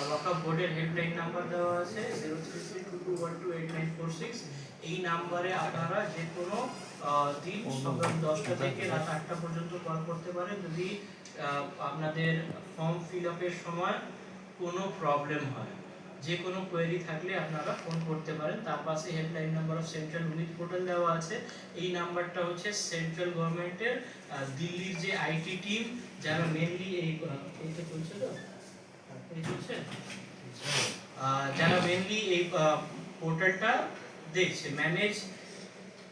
ওয়াকফ বোর্ডের helpline number দেওয়া আছে 0332212896। এই নাম্বারে আপনারা যে কোনো দিন সকাল 10টা থেকে রাত 8টা পর্যন্ত কল করতে পারেন যদি আপনাদের ফর্ম ফিল আপের সময় কোনো প্রবলেম হয়। যে কোনো কোয়েরি থাকলে আপনারা ফোন করতে পারেন। তার পাশে helpline number of central with portal দেওয়া আছে। এই নাম্বারটা হচ্ছে সেন্ট্রাল গভর্নমেন্টের দিল্লির যে আইটি টিম যারা মেনলি এইটা চলছে তো চলছে যারা মেনলি এই পোর্টালটা দেখছে ম্যানেজ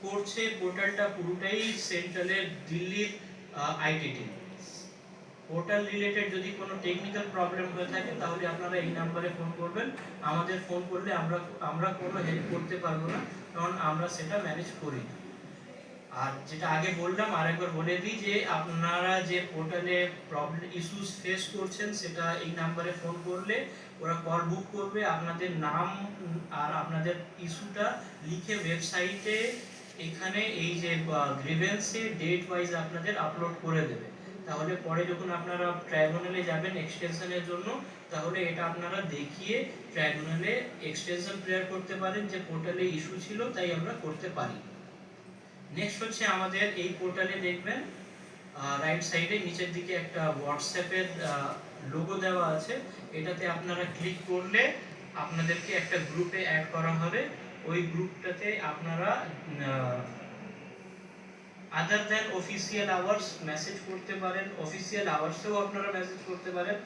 করছে, পোর্টালটা পুরোটাই সেন্ট্রালের দিল্লির আইটি টিম। পোর্টাল রিলেটেড যদি কোনো টেকনিক্যাল প্রবলেম হয়ে থাকে তাহলে আপনারা এই নাম্বারে ফোন করবেন। আমাদের ফোন করলে আমরা কোনো হেল্প করতে পারবো না, কারণ আমরা সেটা ম্যানেজ করি না। আর যেটা আগে বললাম আরেকবার বলে দিই যে আপনারা যে পোর্টালে প্রবলেম ইস্যুস ফেস করছেন সেটা এই নাম্বারে ফোন করলে ওরা কল বুক করবে, আপনাদের নাম আর আপনাদের ইস্যুটা লিখে ওয়েবসাইটে এখানে এই যে গ্রিভেন্সে ডেট ওয়াইজ আপনাদের আপলোড করে দেবে। তাহলে পরে যখন আপনারা ট্রাইব্যুনালে যাবেন এক্সটেনশনের জন্য, তাহলে এটা আপনারা দেখিয়ে ট্রাইব্যুনালে এক্সটেনশন প্রেয়ার করতে পারেন যে পোর্টালে ইস্যু ছিল তাই আমরা করতে পারি। নেক্সট হচ্ছে আমাদের এই পোর্টালে দেখবেন রাইট সাইডে নিচের দিকে একটা হোয়াটসঅ্যাপের লোগো দেওয়া আছে। এটাতে আপনারা ক্লিক করলে আপনাদেরকে একটা গ্রুপে অ্যাড করা হবে। ওই গ্রুপটাতে আপনারা other than official hours message করতে পারেন, অফিসিয়াল আওয়ার্সেও আপনারা মেসেজ করতে পারেন।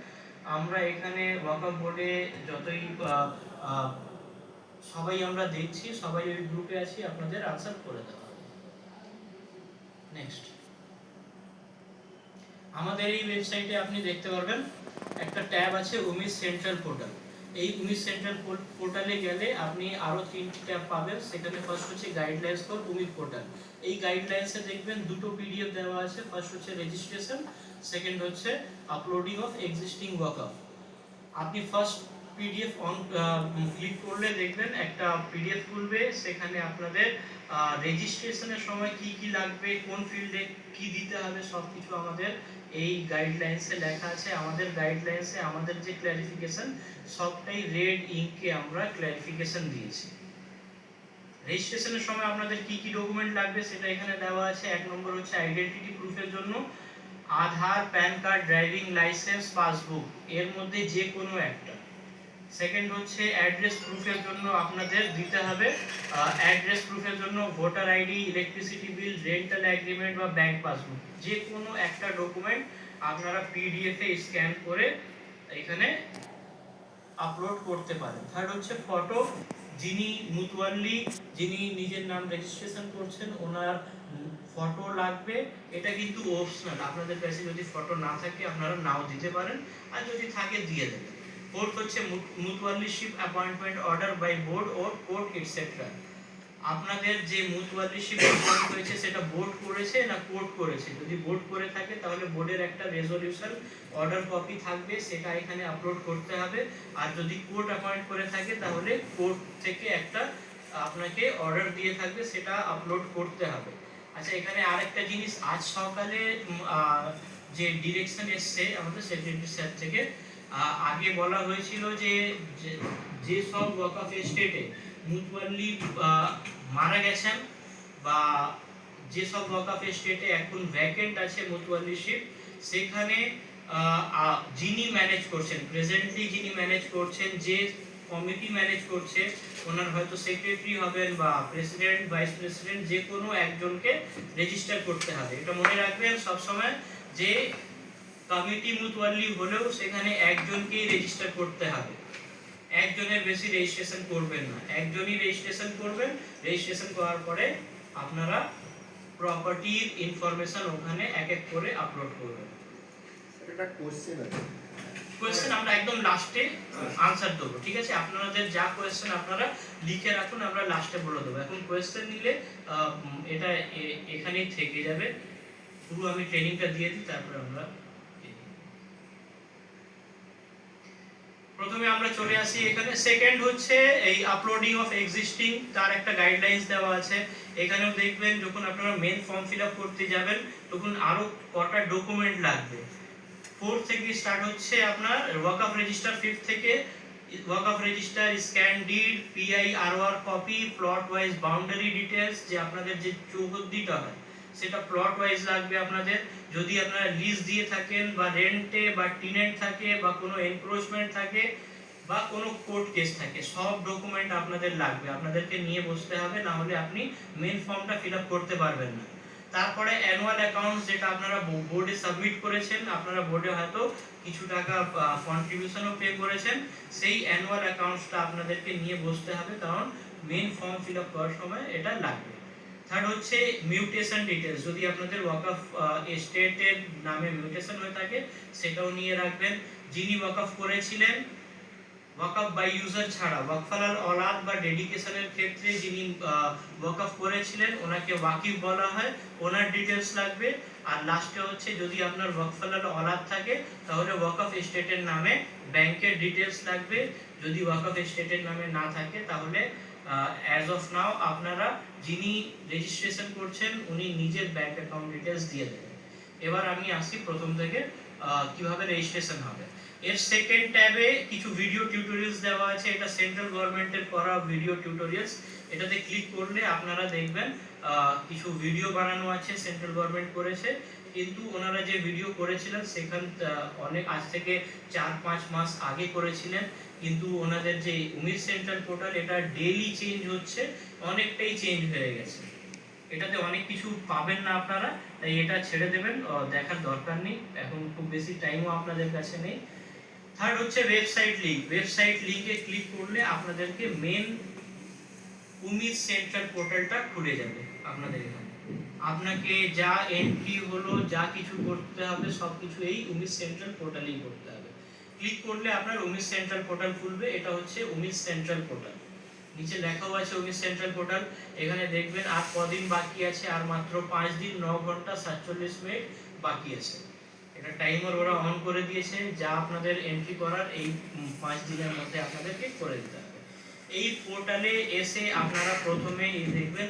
আমরা এখানে ওয়াকফ বোর্ডে যতই সবাই আমরা দেখছি, সবাই ওই গ্রুপে আছি, আপনাদের আনসার করে দেওয়া। নেক্সট আমাদের এই ওয়েবসাইটে আপনি দেখতে পারবেন একটা ট্যাব আছে উমিদ সেন্ট্রাল পোর্টাল। এই উমিদ সেন্ট্রাল পোর্টালে গেলে আপনি আরো 3টি ট্যাব পাবেন। সেখানে ফার্স্ট হচ্ছে গাইডলাইন্স ফর উমিদ পোর্টাল। এই গাইডলাইন্সে দেখবেন দুটো পিডিএফ দেওয়া আছে। ফার্স্ট হচ্ছে রেজিস্ট্রেশন, সেকেন্ড হচ্ছে আপলোডিং অফ এক্সিস্টিং ওয়াকফ। আপনি ফার্স্ট পিডিএফ অন ক্লিক করলে দেখবেন একটা পিডিএফ খুলবে, সেখানে আপনাদের রেজিস্ট্রেশনের সময় কি কি লাগবে, কোন ফিল্ডে কি দিতে হবে সবকিছু আমাদের এই গাইডলাইন্সে লেখা আছে। আমাদের গাইডলাইন্সে আমাদের যে ক্লারিফিকেশন সবটাই রেড ইঙ্কে আমরা ক্লারিফিকেশন দিয়েছি। রেজিস্ট্রেশনের সময় আপনাদের কি কি ডকুমেন্ট লাগবে সেটা এখানে দেওয়া আছে। 1 নম্বর হচ্ছে আইডেন্টিটি প্রুফের জন্য Aadhaar, PAN card, driving licence, passbook এর মধ্যে যে কোনো একটা। সেকেন্ড হচ্ছে অ্যাড্রেস প্রুফের জন্য আপনাদের দিতে হবে অ্যাড্রেস প্রুফের জন্য voter ID, electricity bill, rental agreement বা ব্যাংক পাসবুক যে কোনো একটা ডকুমেন্ট আপনারা পিডিএফ এ স্ক্যান করে এখানে আপলোড করতে পারেন। থার্ড হচ্ছে ফটো, যিনি মুতওয়াল্লি, যিনি নিজের নাম রেজিস্ট্রেশন করছেন ওনার ফটো লাগবে। এটা কিন্তু অপশনাল, আপনাদের কাছে যদি ফটো না থাকে আপনারা নাও দিতে পারেন, আর যদি থাকে দিয়ে দেবেন। ফোর্থ হচ্ছে মুতওয়াল্লিশিপ appointment order by board or court etcetera. আপনাদের যে মুতওয়াল্লিশিপ অ্যাপয়েন্ট হয়েছে সেটা বোর্ড করেছে না কোর্ট করেছে। যদি বোর্ড করে থাকে তাহলে বোর্ডের একটা রেজলিউশন অর্ডার কপি থাকবে, সেটা এখানে আপলোড করতে হবে। আর যদি কোর্ট অ্যাপয়েন্ট করে থাকে তাহলে কোর্ট থেকে একটা আপনাকে অর্ডার দিয়ে থাকবে, সেটা আপলোড করতে হবে। আচ্ছা, এখানে আরেকটা জিনিস, আজ সকালে যে ডিরেকশন এসছে আমাদের সেক্রেটারি স্যার থেকে, আগে বলা হয়েছিল যে সব ওয়াকফ এস্টেটে মুতওয়াল্লি মারা গেছেন বা যে সব ওয়াকফ এস্টেটে এখন ভ্যাকেন্ট আছে মুতওয়াল্লিশিপ, সেখানে যিনি ম্যানেজ করছেন, প্রেজেন্টলি যিনি ম্যানেজ করছেন, যে কমিটি ম্যানেজ করছে, ওনার হয়তো সেক্রেটারি হবেন বা প্রেসিডেন্ট, ভাইস প্রেসিডেন্ট, যে কোনো একজনকে রেজিস্টার করতে হবে। এটা মনে রাখবেন সবসময় যে কমিটি মুতওয়াল্লি হলেও সেখানে একজনকেই রেজিস্টার করতে হবে, একজনের বেশি রেজিস্ট্রেশন করবেন না, একজনই রেজিস্ট্রেশন করবেন। রেজিস্ট্রেশন করার পরে আপনারা প্রপার্টির ইনফরমেশন ওখানে এক এক করে আপলোড করবেন। একটা কোশ্চেন আছে, কোশ্চেন আমরা একদম লাস্টে আনসার দেবো, ঠিক আছে? আপনাদের যা কোশ্চেন আপনারা লিখে রাখুন, আমরা লাস্টে বলে দেবো। এখন কোশ্চেন নিলে এটা এখানেই থেকে যাবে, পুরো আমি ট্রেনিংটা দিয়ে দিই, তারপরে আমরা প্রথমে আমরা চলে আসি এখানে। সেকেন্ড হচ্ছে এই আপলোডিং অফ এক্সিস্টিং, তার একটা গাইডলাইন্স দেওয়া আছে। এখানেও দেখবেন যখন আপনারা মেন ফর্ম ফিল আপ করতে যাবেন তখন আরো কটা ডকুমেন্ট লাগবে। 4 থেকে স্টার্ট হচ্ছে আপনার ওয়াকফ রেজিস্টার। 5 থেকে waqf register, scan deed, P I R O R copy, plot wise boundary details, যে আপনাদের যে চৌহদ্দিটা হয় সেটা প্লট ওয়াইজ লাগবে আপনাদের। যদি আপনারা লিজ দিয়ে থাকেন বা রেন্টে বা টিনেন্ট থাকে বা কোনো এনক্রোচমেন্ট থাকে বা কোনো কোর্ট কেস থাকে, সব ডকুমেন্ট আপনাদের লাগবে, আপনাদেরকে নিয়ে বসতে হবে, না হলে আপনি মেন ফর্মটা ফিল আপ করতে পারবেন না। তারপরে অ্যানুয়াল অ্যাকাউন্টস, যেটা আপনারা বোর্ডে সাবমিট করেছেন, আপনারা বোর্ডে হয়তো কিছু টাকা কন্ট্রিবিউশনও পে করেছেন, সেই অ্যানুয়াল অ্যাকাউন্টসটা আপনাদেরকে নিয়ে বসতে হবে, কারণ মেন ফর্ম ফিল আপ করার সময় এটা লাগবে। থার্ড হচ্ছে মিউটেশন ডিটেলস, যদি আপনাদের ওয়াকফ এস্টেটের নামে মিউটেশন হয়ে থাকে সেটাও নিয়ে রাখবেন। যিনি ওয়াকফ করেছিলেন, ওয়াকফ বাই ইউজার ছাড়া ওয়াকফালাল অলাদ বা ডেডিকেশনের ক্ষেত্রে যিনি ওয়াকফ করেছিলেন ওনাকে ওয়াকিফ বলা হয়, ওনার ডিটেলস লাগবে। আর লাস্টে হচ্ছে যদি আপনার ওয়াকফালাল অলাদ থাকে তাহলে ওয়াকফ এস্টেটের নামে ব্যাংকের ডিটেলস লাগবে। যদি ওয়াকফ এস্টেটের নামে না থাকে তাহলে অ্যাজ অফ নাও আপনারা যিনি রেজিস্ট্রেশন করছেন উনি নিজের ব্যাংক অ্যাকাউন্ট ডিটেলস দিয়ে দেবেন। এবার আমি আসি প্রথম থেকে কিভাবে রেজিস্ট্রেশন হবে। এর সেকেন্ড ট্যাবে কিছু ভিডিও টিউটোরিয়ালস দেওয়া আছে, এটা সেন্ট্রাল গভর্নমেন্টের করা ভিডিও টিউটোরিয়ালস। এটাতে ক্লিক করলে আপনারা দেখবেন কিছু ভিডিও বানানো আছে, সেন্ট্রাল গভর্নমেন্ট করেছে, কিন্তু ওনারা যে ভিডিও করেছিলেন সেখান অনেক আজ থেকে 4-5 মাস আগে করেছিলেন, কিন্তু ওনাদের যে উমির সেন্ট্রাল পোর্টাল এটা ডেইলি চেঞ্জ হচ্ছে, অনেকটাই চেঞ্জ হয়ে গেছে, এটাতে অনেক কিছু পাবেন না আপনারা, তাই এটা ছেড়ে দেবেন, দেখার দরকার নেই, এখন খুব বেশি টাইমও আপনাদের কাছে নেই। থার্ড হচ্ছে ওয়েবসাইট লিংক। ওয়েবসাইট লিংকে ক্লিক করলে আপনাদেরকে মেন উমির সেন্ট্রাল পোর্টালটা খুলে যাবে আপনাদের এখানে। আপনাকে যা এন্ট্রি হলো, যা কিছু করতে হবে সবকিছু এই উমির সেন্ট্রাল পোর্টালেই করতে হবে। ক্লিক করলে আপনার উমির সেন্ট্রাল পোর্টাল খুলবে, এটা হচ্ছে উমির সেন্ট্রাল পোর্টাল। নিচে লেখাও আছে উমির সেন্ট্রাল পোর্টাল, এখানে দেখবেন আর কদিন বাকি আছে, আর মাত্র 5 দিন 9 ঘন্টা 47 মিনিট বাকি আছে। এটা টাইমার ওরা অন করে দিয়েছে, যা আপনাদের এন্ট্রি করার এই 5 দিনের মধ্যে আপনাদেরকে করে দিতে হবে। এই পোর্টালে এসে আপনারা প্রথমে এই দেখবেন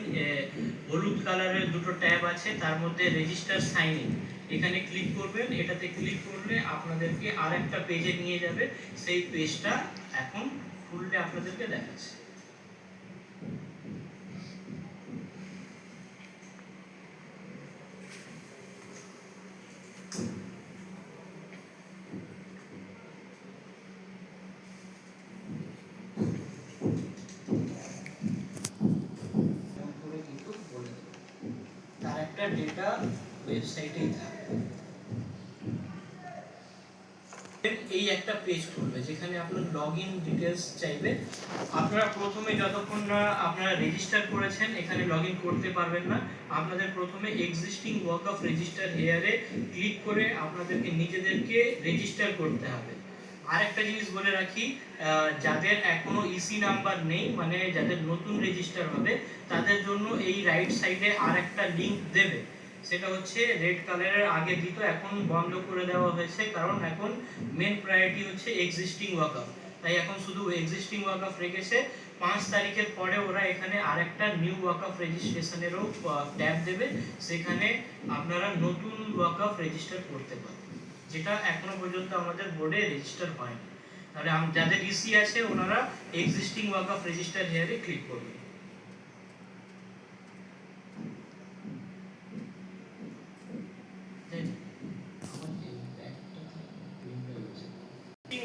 হলুদ কালারের দুটো ট্যাব আছে, তার মধ্যে রেজিস্টার সাইন ইন, এখানে ক্লিক করবেন। এটাতে ক্লিক করলে আপনাদেরকে আরেকটা পেজে নিয়ে যাবে, সেই পেজটা এখন খুললে আপনাদেরকে দেখাচ্ছে। তার একটা ডেটা ওয়েবসাইটেই থাকে। এই একটা পেজ খুলবে যেখানে আপনার লগইন ডিটেইলস চাইবে। আপনারা প্রথমে যতক্ষণ না আপনারা রেজিস্টার করেছেন এখানে লগইন করতে পারবেন না। আপনাদের প্রথমে এক্সিস্টিং ওয়াকফ রেজিস্টার হেয়ারে ক্লিক করে আপনাদেরকে নিজেদেরকে রেজিস্টার করতে হবে। আরেকটা জিনিস বলে রাখি, যাদের এখনো ইসি নাম্বার নেই, মানে যাদের নতুন রেজিস্টার হবে, তাদের জন্য এই রাইট সাইডে আরেকটা লিংক দেবে, সেটা হচ্ছে রেড কালারের আগে দিত, এখন বন্ধ করে দেওয়া হয়েছে, কারণ এখন মেন প্রায়োরিটি হচ্ছে এক্সিস্টিং ওয়াকফ, তাই এখন শুধু এক্সিস্টিং ওয়াকফ রেখেছে। 5 তারিখের পরে ওরা এখানে আরেকটা নিউ ওয়াকফ রেজিস্ট্রেশনেরও ট্যাব দেবে, সেখানে আপনারা নতুন ওয়াকফ রেজিস্টার করতে পারবেন, যেটা এখনো পর্যন্ত আমাদের বোর্ডে রেজিস্টার হয়নি। তাহলে যাদের ইসি আছে ওনারা এক্সিস্টিং ওয়াকফ রেজিস্টার হেয়ারে ক্লিক করবেন।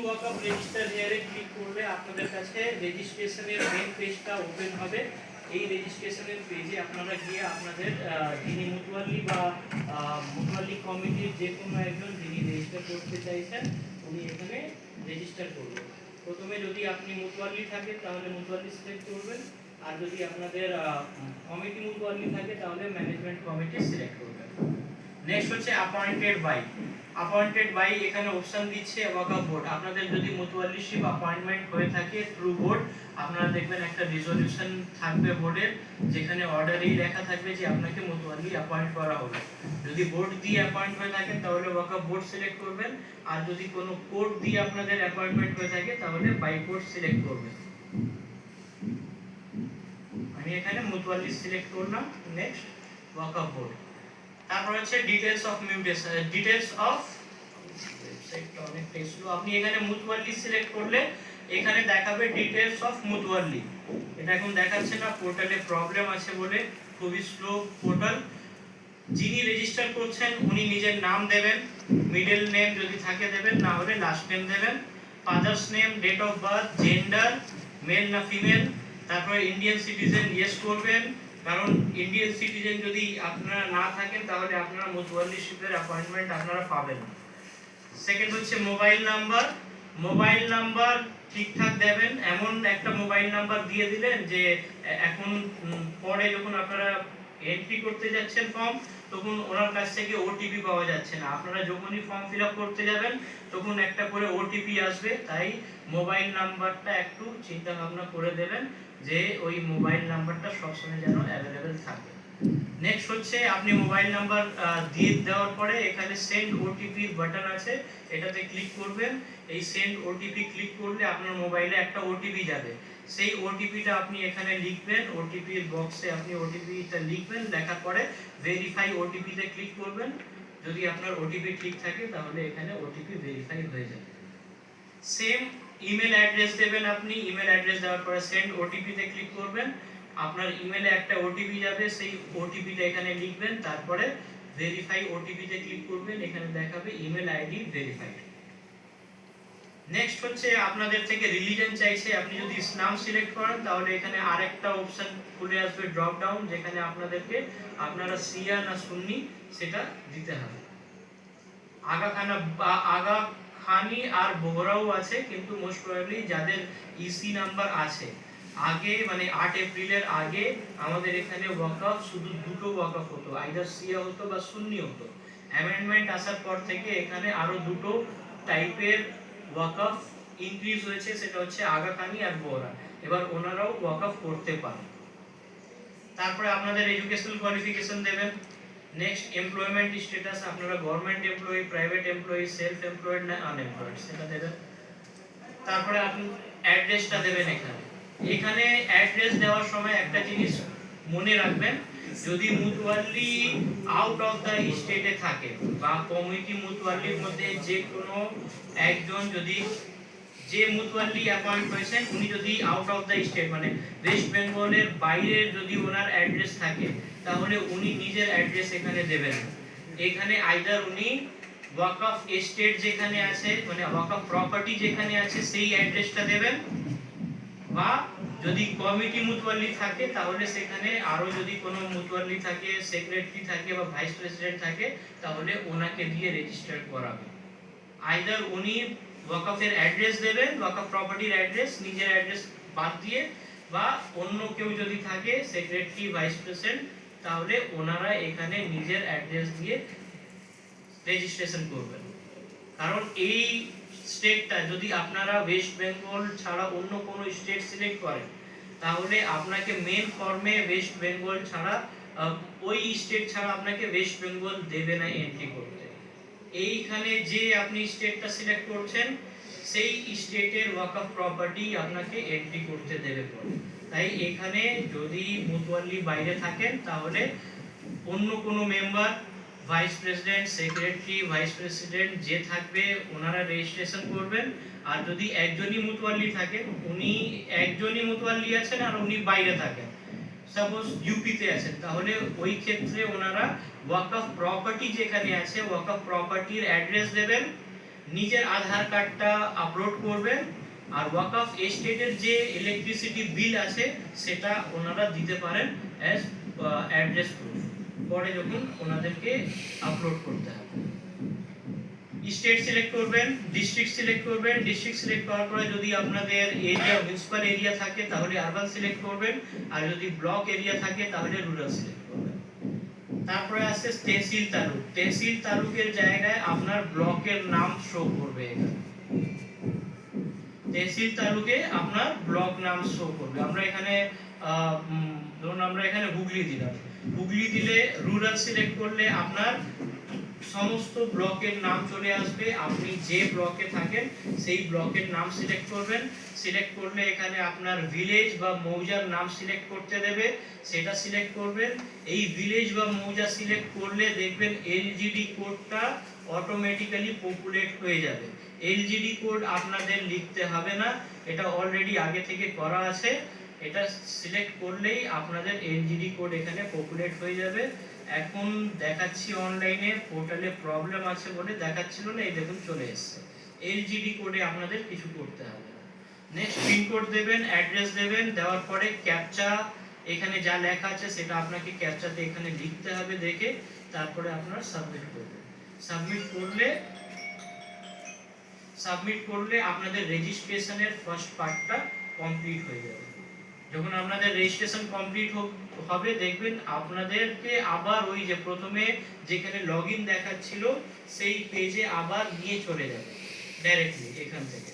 ওয়াকফ রেজিস্টার হেয়ারে ক্লিক করলে আপনাদের কাছে রেজিস্ট্রেশনের মেন পেজটা ওপেন হবে। এই রেজিস্ট্রেশনের পেজে আপনারা গিয়ে আপনাদের যিনি মুতওয়াল্লি বা মুতওয়াল্লি কমিটির যে কোনো একজন যিনি রেজিস্টার করতে চাইছেন উনি এখানে রেজিস্টার করবেন। প্রথমে যদি আপনি মুতওয়াল্লি থাকেন তাহলে মুতওয়াল্লি সিলেক্ট করবেন, আর যদি আপনাদের কমিটি মুতওয়াল্লি থাকে তাহলে ম্যানেজমেন্ট কমিটি সিলেক্ট করবেন। নেক্সট হচ্ছে অ্যাপয়েন্টেড বাই। অ্যাপয়েন্টেড বাই এখানে অপশন দিচ্ছে ওয়াকফ বোর্ড। আপনাদের যদি মুতওয়াল্লিশিপ অ্যাপয়েন্টমেন্ট হয়ে থাকে থ্রু বোর্ড, আপনারা দেখবেন একটা রেজলিউশন থাকবে বোর্ডের, যেখানে অর্ডারেই লেখা থাকবে যে আপনাকে মুতওয়াল্লি অ্যাপয়েন্ট করা হবে। যদি বোর্ড দিয়ে অ্যাপয়েন্ট হয়ে থাকেন তাহলে ওয়াকফ বোর্ড সিলেক্ট করবেন, আর যদি কোনো কোর্ট দিয়ে আপনাদের অ্যাপয়েন্টমেন্ট হয়ে থাকে তাহলে বাই কোর্ট সিলেক্ট করবেন। আমি এখানে মুতওয়াল্লি সিলেক্ট করলাম। নেক্সট ওয়াকফ বোর্ড। তারপর হচ্ছে details of mutation, details of ওয়েবসাইটটা অনেকটা স্লো। আপনি এখানে মুতুয়াল্লি সিলেক্ট করলে এখানে দেখাবে ডিটেইলস অফ মুতুয়াল্লি। এটা এখন দেখাচ্ছে না, পোর্টালে প্রবলেম আছে বলে, খুবই স্লো পোর্টাল। যিনি রেজিস্টার করছেন উনি নিজের নাম দেবেন, মিডল নেম যদি থাকে দেবেন, না হলে লাস্ট নেম দেবেন, father's name, date of birth, gender male না ফিমেল, তারপরে ইন্ডিয়ান সিটিজেন ইয়েস করবেন, কারণ ইন্ডিয়ান সিটিজেন যদি আপনারা না থাকেন তাহলে আপনারা মুতুয়াল্লিশিপের অ্যাপয়েন্টমেন্ট আপনারা পাবেন না। সেকেন্ড হচ্ছে মোবাইল নাম্বার। মোবাইল নাম্বার ঠিকঠাক দেবেন, এমন একটা মোবাইল নাম্বার দিয়ে দিলেন যে এখন পরে যখন আপনারা এন্ট্রি করতে যাচ্ছেন ফর্ম, তখন ওনার কাছ থেকে ওটিপি পাওয়া যাচ্ছে না। আপনারা যখনই ফর্ম ফিল আপ করতে যাবেন তখন একটা করে ওটিপি আসবে, তাই মোবাইল নাম্বারটা একটু চিন্তা ভাবনা করে দেবেন যে ওই মোবাইল নাম্বারটা সবসময় যেন অ্যাভেলেবেল থাকে। নেক্সট হচ্ছে আপনি মোবাইল নাম্বার দিয়ে দেওয়ার পরে এখানে সেন্ড ওটিপি বাটন আছে, এটাতে ক্লিক করবেন। এই সেন্ড ওটিপি ক্লিক করলে আপনার মোবাইলে একটা ওটিপি যাবে, সেই ওটিপিটা আপনি এখানে লিখবেন, ওটিপির বক্সে আপনি ওটিপিটা লিখবেন, লেখার পরে ভেরিফাই ওটিপিতে ক্লিক করবেন। যদি আপনার ওটিপি ঠিক থাকে তাহলে এখানে ওটিপি ভেরিফাই হয়ে যাবে। সেম ইমেল অ্যাড্রেস দেবেন আপনি, ইমেল অ্যাড্রেস দেওয়ার পরে সেন্ড ওটিপিতে ক্লিক করবেন, আপনার ইমেলে একটা ওটিপি যাবে, সেই ওটিপিটা এখানে লিখবেন, তারপরে ভেরিফাই ওটিপিতে ক্লিক করবেন, এখানে দেখাবে ইমেল আইডি ভেরিফাইড। নেক্সট হচ্ছে আপনাদের থেকে রিলিজন চাইছে, আপনি যদি ইসলাম সিলেক্ট করেন তাহলে এখানে আরেকটা অপশন খুলে আসবে ড্রপ ডাউন, যেখানে আপনাদেরকে আপনারা শিয়া না সুন্নি সেটা দিতে হবে। আগা খানি আর বোহরাও আছে, কিন্তু মোস্ট প্রবাবলি যাদের ইসি নাম্বার আছে, আগে মানে 8 এপ্রিলের আগে আমাদের এখানে ওয়াকফ শুধু দুটো ওয়াকফ হতো, আইদার শিয়া হতো বা সুন্নি হতো। অ্যামেন্ডমেন্ট আসার পর থেকে এখানে আরো দুটো টাইপের ওয়াকফ ইনক্রিজ হয়েছে, সেটা হচ্ছে আগা খানি আর বোহরা। এবার ওনারাও ওয়াকফ করতে পারে। তারপরে আপনাদের এডুকেশনাল কোয়ালিফিকেশন দেবেন। নেক্সট এমপ্লয়মেন্ট স্ট্যাটাস, আপনারা government employee, private employee, self employed না আনএমপ্লয়েড সেটা দেবেন। তারপরে আপনি অ্যাড্রেসটা দেবেন এখানে। এখানে অ্যাড্রেস দেওয়ার সময় একটা জিনিস মনে রাখবেন, যদি মুতুয়াল্লি আউট অফ দ্য স্টেটে থাকে বা কমিউনিটি মুতুয়াল্লির মধ্যে যে কোনো একজন, যদি যে মুতুয়াল্লি অ্যাপয়েন্ট হয়েছেন উনি যদি আউট অফ দ্য স্টেট মানে ওয়েস্ট বেঙ্গলের বাইরে যদি ওনার অ্যাড্রেস থাকে, তাহলে উনি নিজের অ্যাড্রেস এখানে দেবেন। এখানে আইদার উনি ওয়াকফ এস্টেট যেখানে আছে মানে ওয়াকফ প্রপার্টি যেখানে আছে সেই অ্যাড্রেসটা দেবেন, বা যদি কমিটি মুতুয়াল্লি থাকে তাহলে সেখানে আরো যদি কোনো মুতুয়াল্লি থাকে, সেক্রেটারি থাকে বা ভাইস প্রেসিডেন্ট থাকে, তাহলে ওনাকে দিয়ে রেজিস্টার করাবে। আইদার উনি ওয়াকফের অ্যাড্রেস দেবেন, ওয়াকফ প্রপার্টির অ্যাড্রেস, নিজের অ্যাড্রেস বাদ দিয়ে, বা অন্য কেউ যদি থাকে সেক্রেটারি ভাইস প্রেসিডেন্ট, তাহলে ওনারা এখানে নিজের অ্যাড্রেস দিয়ে রেজিস্ট্রেশন করবেন। কারণ এই স্টেটটা যদি আপনারা ওয়েস্ট বেঙ্গল ছাড়া অন্য কোনো স্টেট সিলেক্ট করেন, তাহলে আপনাকে মেন ফর্মে ওয়েস্ট বেঙ্গল ছাড়া ওই স্টেট ছাড়া আপনাকে ওয়েস্ট বেঙ্গল দেবে না এন্ট্রি করতে। এইখানে যে আপনি স্টেটটা সিলেক্ট করছেন সেই স্টেটের ওয়াকফ প্রপার্টি আপনাকে এন্ট্রি করতে দেবে পরে। তাই এখানে যদি মুতুয়াল্লি বাইরে থাকেন তাহলে অন্য কোনো member, vice president, secretary, vice president যে থাকবে ওনারা রেজিস্ট্রেশন করবেন। আর যদি একজনই মুতুয়াল্লি থাকেন, উনি একজনই মুতুয়াল্লি আছেন আর উনি বাইরে থাকেন, সাপোজ ইউপিতে আছেন, তাহলে ওই ক্ষেত্রে ওনারা ওয়াকফ প্রপার্টি যেখানে আছে ওয়াকফ প্রপার্টির অ্যাড্রেস দেবেন, নিজের আধার কার্ডটা আপলোড করবেন, আর ওয়াকফ এস্টেটের যে ইলেকট্রিসিটি বিল আছে সেটা ওনারা দিতে পারেন অ্যাজ অ্যাড্রেস প্রুফ, পরে যখন ওনাদেরকে আপলোড করতে হবে। স্টেট সিলেক্ট করবেন, ডিস্ট্রিক্ট সিলেক্ট করবেন, ডিস্ট্রিক্ট সিলেক্ট করার পরে যদি আপনাদের এরিয়া মিউনিসিপাল এরিয়া থাকে তাহলে আরবান সিলেক্ট করবেন, আর যদি ব্লক এরিয়া থাকে তাহলে রুরাল সিলেক্ট করবেন। তারপরে আসছে তহসিল তালুক। তহসিল তালুকের জায়গায় আপনার ব্লকের নাম শো করবে এখানে। তহসিল তালুকে আপনার ব্লক নাম শো করবে। আমরা এখানে ধরুন আমরা এখানে হুগলি দিলাম, হুগলি দিলে রুরাল সিলেক্ট করলে আপনার সমস্ত ব্লকের নাম চলে আসবে। আপনি যে ব্লকে থাকেন সেই ব্লকের নাম সিলেক্ট করবেন, সিলেক্ট করলে এখানে আপনার ভিলেজ বা মৌজার নাম সিলেক্ট করতে দেবে, সেটা সিলেক্ট করবেন। এই ভিলেজ বা মৌজা সিলেক্ট করলে দেখবেন এলজিডি কোডটা অটোমেটিক্যালি পপুলেট হয়ে যাবে। এলজিডি কোড আপনাদের লিখতে হবে না, এটা অলরেডি আগে থেকে করা আছে। এটা সিলেক্ট করলেই আপনাদের এলজিডি কোড এখানে পপুলেট হয়ে যাবে। এখন দেখাচ্ছি অনলাইনে, পোর্টালে প্রবলেম আছে বলে দেখাচ্ছিল না, এই দেখুন চলে এসেছে। এলজিডি কোডে আপনাদের কিছু করতে হবে না। নেক্সট পিন কোড দেবেন, অ্যাড্রেস দেবেন, দেওয়ার পরে ক্যাপচা এখানে যা লেখা আছে সেটা আপনাকে ক্যাপচাতে এখানে লিখতে হবে দেখে, তারপরে আপনারা সাবমিট করবেন। সাবমিট করলে আপনাদের রেজিস্ট্রেশনের ফার্স্ট পার্টটা কমপ্লিট হয়ে যাবে। যখন আপনাদের রেজিস্ট্রেশন কমপ্লিট হবে দেখবেন আপনাদেরকে আবার ওই যে প্রথমে যেখানে লগইন দেখাচ্ছিল সেই পেজে আবার নিয়ে চলে যাবে ডাইরেক্টলি। এখান থেকে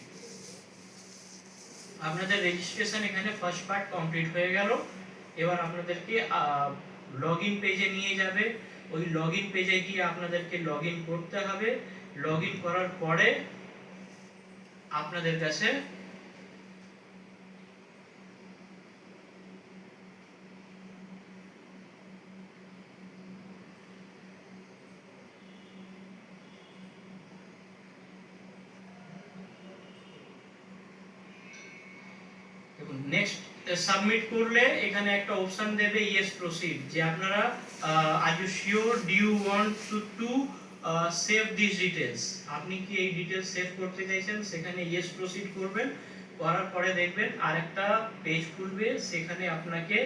আপনাদের রেজিস্ট্রেশন এখানে ফার্স্ট পার্ট কমপ্লিট হয়ে গেল। এবার আপনাদেরকে লগইন পেজে নিয়ে যাবে। ওই লগইন পেজে গিয়ে আপনাদেরকে লগইন করতে হবে। লগইন করার পরে আপনাদের কাছে নেক্সট সাবমিট করলে এখানে একটা অপশন দেবে ইয়েস প্রসিড, যে আপনারা are you sure do you want to save this details, আপনি কি এই ডিটেইলস সেভ করতে চাইছেন, সেখানে ইয়েস প্রসিড করবেন। করার পরে দেখবেন আরেকটা পেজ খুলবে, সেখানে আপনাকে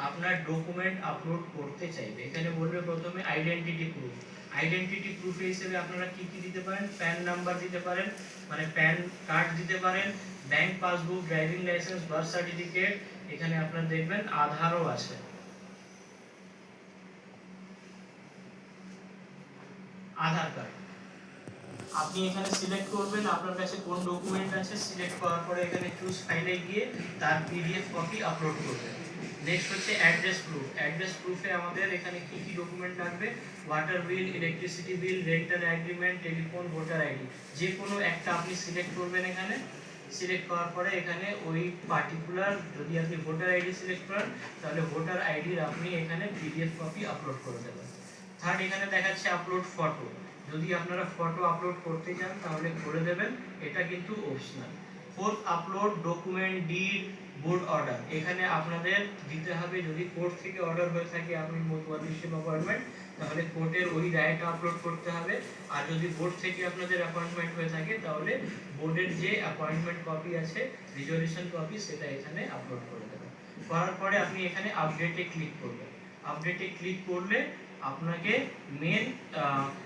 আপনার ডকুমেন্ট আপলোড করতে চাইবে। এখানে বলবে প্রথমে আইডেন্টিটি প্রুফ। আইডেন্টিটি প্রুফ হিসেবে আপনারা কি কি দিতে পারেন, প্যান নাম্বার দিতে পারেন, মানে প্যান কার্ড দিতে পারেন, bank passbook, driving licence, birth certificate, এখানে আপনারা দেখবেন আধারও আছে, আধার কার্ড। আপনি এখানে সিলেক্ট করবেন আপনার কাছে কোন ডকুমেন্ট আছে, সিলেক্ট করার পরে এখানে চুজ ফাইলে গিয়ে তার পিডিএফ কপি আপলোড করবেন। নেক্সট হচ্ছে অ্যাড্রেস প্রুফ। অ্যাড্রেস প্রুফে আমাদের এখানে কি কি ডকুমেন্ট লাগবে, ওয়াটার বিল, electricity bill, rental agreement, telephone, voter ID, যে কোনো একটা আপনি সিলেক্ট করবেন। এখানে সিলেক্ট করার পরে এখানে ওই পার্টিকুলার, যদি আপনি ভোটার আইডি সিলেক্ট করেন তাহলে ভোটার আইডির আপনি এখানে পিডিএফ কপি আপলোড করে দেবেন। থার্ড এখানে দেখাচ্ছে আপলোড ফটো, যদি আপনারা ফটো আপলোড করতে চান তাহলে করে দেবেন, এটা কিন্তু optional. Fourth upload document, did, board order, এখানে আপনাদের দিতে হবে যদি কোর্ট থেকে অর্ডার হয়ে থাকে আপনি মোতওয়াল্লিশিপ অ্যাপয়েন্টমেন্ট, তাহলে কোর্টের ওই রায়টা আপলোড করতে হবে। আর যদি বোর্ড থেকে আপনাদের অ্যাপয়েন্টমেন্ট হয়ে থাকে তাহলে বোর্ডের যে অ্যাপয়েন্টমেন্ট কপি আছে, রিজলিউশন কপি, সেটা এখানে আপলোড করে দেবেন। করার পরে আপনি এখানে আপডেটে ক্লিক করবেন। আপডেটে ক্লিক করলে আপনাকে মেন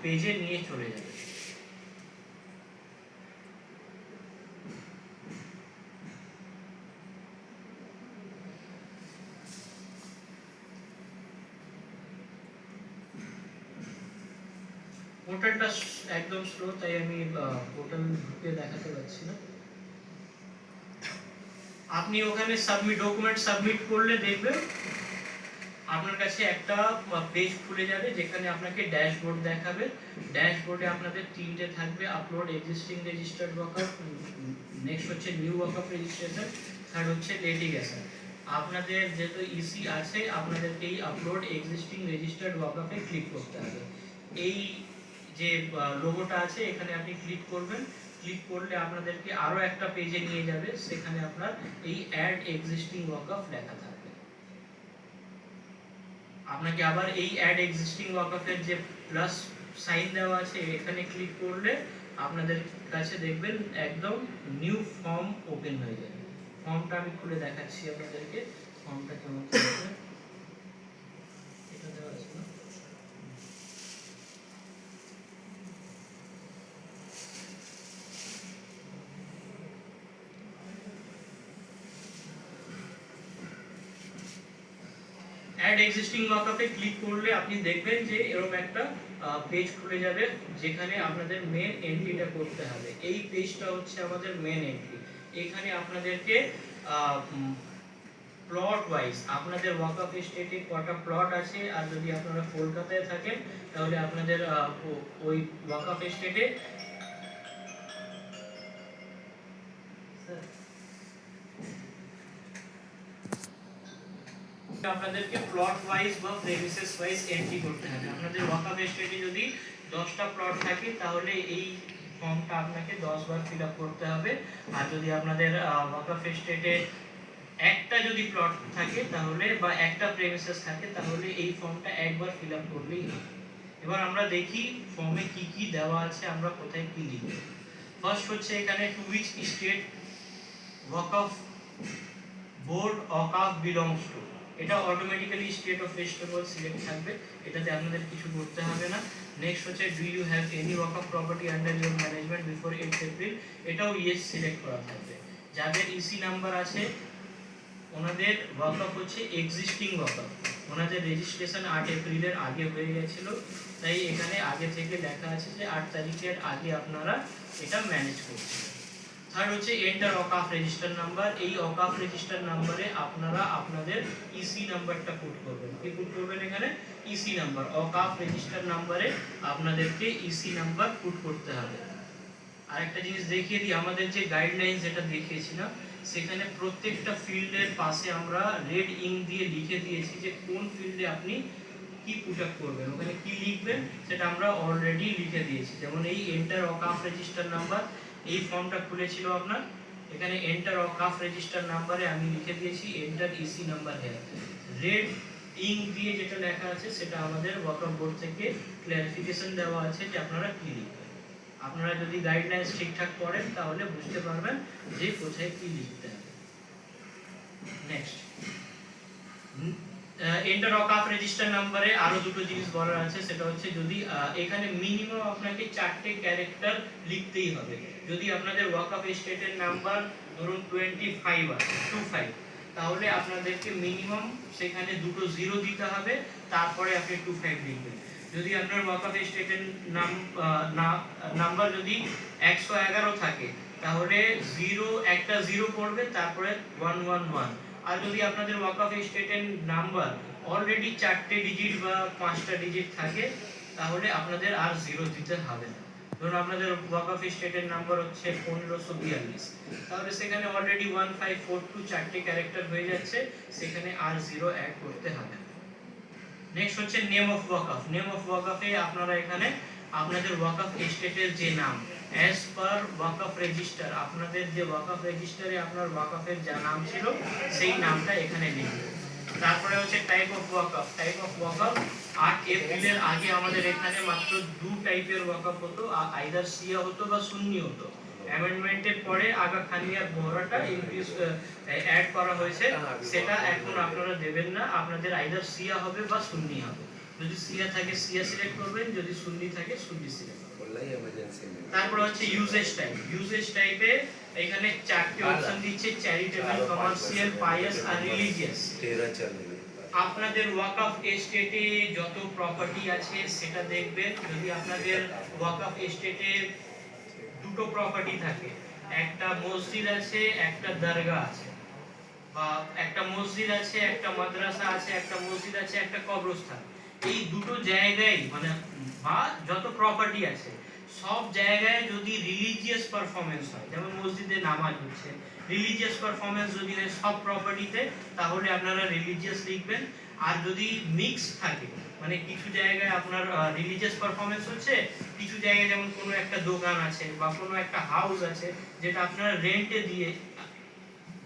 পেজে নিয়ে চলে যাবে। পোর্টালটা একদম স্লো, তাই আমি পোর্টাল ঢুকে দেখাতে পারছি না। আপনি ওখানে সাবমিট ডকুমেন্ট সাবমিট করলে দেখবেন আপনার কাছে একটা পেজ খুলে যাবে যেখানে আপনাকে ড্যাশবোর্ড দেখাবে। ড্যাশবোর্ডে আপনাদের তিনটে থাকবে, আপলোড এক্সিস্টিং রেজিস্টার্ড ওয়াকআপ, নেক্সট হচ্ছে নিউ ওয়াকআপ রেজিস্ট্রেশন, থার্ড হচ্ছে লিটিগেশন। আপনাদের যেহেতু ইসি আছে আপনাদেরকে এই আপলোড এক্সিস্টিং রেজিস্টার্ড ওয়াকআপে ক্লিক করতে হবে। এই যে লোগোটা আছে এখানে আপনি ক্লিক করবেন। ক্লিক করলে আপনাদেরকে আরো একটা পেজে নিয়ে যাবে, সেখানে আপনার এই অ্যাড এক্সিস্টিং ওয়াকআপ লেখা থাকবে। আপনাকে আবার এই অ্যাড এক্সিস্টিং ওয়াকআপের যে প্লাস সাইন দেওয়া আছে এখানে ক্লিক করলে আপনাদের কাছে দেখবেন একদম নিউ ফর্ম ওপেন হয়ে যাবে। ফর্মটা আমি খুলে দেখাচ্ছি আপনাদেরকে, ফর্মটা কেমন থাকবে। এটা দেওয়া আছে না? অ্যাড এক্সিস্টিং ওয়াকআপে ক্লিক করলে আপনি দেখবেন যে এরকম একটা পেজ খুলে যাবে যেখানে আপনাদের মেন এন্ট্রিটা করতে হবে। এই পেজটা হচ্ছে আমাদের মেন এন্ট্রি। এখানে আপনাদেরকে প্লট ওয়াইজ আপনাদের ওয়াকআপ স্টেটে কটা প্লট আছে, আর যদি আপনারা কলকাতায় থাকেন তাহলে আপনাদের ওই ওয়াকআপ স্টেটে আপনাদেরকে প্লট ওয়াইজ বা প্রেমিসেস ওয়াইজ এন্ট্রি করতে হবে। আপনাদের ওয়াকআপ স্টেটে যদি 10টা প্লট থাকে তাহলে এই ফর্মটা আপনাকে 10 বার ফিল আপ করতে হবে। আর যদি আপনাদের ওয়াকফ এস্টেটে একটা যদি প্লট থাকে তাহলে বা একটা প্রেমিসেস থাকে তাহলে এই ফর্মটা একবার ফিল আপ করলেই হবে। এবার আমরা দেখি ফর্মে কি কি দেওয়া আছে, আমরা কোথায় কি লিখব। ফার্স্ট হচ্ছে এখানে to which state waqf board waqf belongs to, এটা automatically state of West Bengal select থাকবে, এটাতে আপনাদের কিছু করতে হবে না। নেক্সট হচ্ছে do you have any waqf property under your management before 8 April, এটাও ইয়েস সিলেক্ট করা থাকবে। যাদের ইসি নাম্বার আছে ওনাদের ওয়াকফ হচ্ছে এক্সিস্টিং ওয়াকফ, ওনাদের রেজিস্ট্রেশন 8 এপ্রিলের আগে হয়ে গেছিল, তাই এখানে আগে থেকে লেখা আছে যে 8 তারিখের আগে আপনারা এটা ম্যানেজ করছেন। থার্ড হচ্ছে এন্টার ওয়াকফ রেজিস্টার নাম্বার, এই ওয়াকফ রেজিস্টার নাম্বারে আপনারা আপনাদের ইসি নাম্বারটা পুট করবেন। কি পুট করবেন এখানে? ইসি নাম্বার, ওয়াকফ রেজিস্টার নাম্বারে আপনাদেরকে ইসি নাম্বার পুট করতে হবে। আরেকটা জিনিস দেখিয়ে দিই, আমাদের যে গাইডলাইন যেটা দেখিয়েছিলাম সেখানে প্রত্যেকটা ফিল্ডের পাশে আমরা রেড ইঙ্ক দিয়ে লিখে দিয়েছি যে কোন ফিল্ডে আপনি কি পুট আপ করবেন, ওখানে কি লিখবেন সেটা আমরা অলরেডি লিখে দিয়েছি। যেমন এই এন্টার ওয়াকফ রেজিস্টার নাম্বার, এই ফর্মটা খুলেছিল আপনার, এখানে এন্টার ওয়াকফ রেজিস্টার নাম্বারে আমি লিখে দিয়েছি enter EC number hair. Red ink দিয়ে যেটা লেখা আছে সেটা আমাদের ওয়াকফ বোর্ড থেকে ক্লারিফিকেশন দেওয়া আছে যে আপনারা কি লিখবেন। আপনারা যদি গাইডলাইন্স ঠিকঠাক পড়েন তাহলে বুঝতে পারবেন যে কোথায় কি লিখতে হবে। নেক্সট এন্টার ওয়াকফ রেজিস্টার নাম্বারে আরো দুটো জিনিস বলার আছে, সেটা হচ্ছে যদি এখানে মিনিমাম আপনাকে 4টে ক্যারেক্টার লিখতেই হবে। যদি আপনাদের ওয়াকফ এস্টেটের নাম্বার ধরুন 25 আছে 25, তাহলে আপনাদেরকে মিনিমাম সেখানে দুটো জিরো দিতে হবে, তারপরে আপনি 25 লিখবেন। যদি আপনার ওয়াকফ এস্টেটের নাম্বার যদি 111 থাকে তাহলে একটা জিরো পড়বে, তারপরে 111। আর যদি আপনাদের ওয়াকফ এস্টেটের নাম্বার অলরেডি 4টে ডিজিট বা 5টা ডিজিট থাকে তাহলে আপনাদের আর জিরো দিতে হবে না। ধরুন আপনাদের ওয়াকফ এস্টেটের নাম্বার হচ্ছে 1542, তাহলে সেখানে অলরেডি 1542 4টে ক্যারেক্টার হয়ে যাচ্ছে, সেখানে আর জিরো অ্যাড করতে হবে না। নেক্সট হচ্ছে name of waqf. Name of ওয়াকফে আপনারা এখানে আপনাদের ওয়াকফ এস্টেটের যে নাম অ্যাজ পার ওয়াকফ রেজিস্টার, আপনাদের যে ওয়াকফ রেজিস্টারে আপনার ওয়াকফের যা নাম ছিল সেই নামটা এখানে লিখবেন। তারপরে হচ্ছে type of waqf. Type of waqf 8 এপ্রিলের আগে আমাদের এখানে মাত্র 2 টাইপের ওয়াকফ হতো, আইদার সিয়া হতো বা সুন্নি হতো। অ্যামেন্ডমেন্টের পরে আগা খালি আর বহরাটা ইনক্রিজ অ্যাড করা হয়েছে, সেটা এখন আপনারা দেবেন না, আপনাদের আইদার সিয়া হবে বা সুন্নি হবে। যদি সিয়া থাকে সিয়া সিলেক্ট করবেন, যদি সুন্নি থাকে সুন্নি সিলেক্ট করবেন। তারপর হচ্ছে ইউজেজ টাইপ। ইউজেজ টাইপে এখানে 4টে অপশন দিচ্ছে, চ্যারিটেবল, কমার্শিয়াল, পায়াস আর রিলিজিয়াস। আপনাদের ওয়াকফ এস্টেটে যত প্রপার্টি আছে সেটা দেখবেন। যদি আপনাদের ওয়াকফ এস্টেটে দুটো প্রপার্টি থাকে, একটা মসজিদ আছে একটা দরগা আছে, বা একটা মসজিদ আছে একটা মাদ্রাসা আছে, একটা মসজিদ আছে একটা কবরস্থান, এই দুটো জায়গায় মানে বা যত প্রপার্টি আছে সব জায়গায় যদি রিলিজিয়াস পারফরম্যান্স হয়, যেমন মসজিদে নামাজ হচ্ছে, রিলিজিয়াস পারফরম্যান্স যদি হয় সব প্রপার্টিতে, তাহলে আপনারা রিলিজিয়াস লিখবেন। আর যদি মিক্স থাকে, মানে কিছু জায়গায় আপনার রিলিজিয়াস পারফরম্যান্স হচ্ছে, কিছু জায়গায় যেমন কোনো একটা দোকান আছে বা কোনো একটা হাউস আছে যেটা আপনারা রেন্টে দিয়ে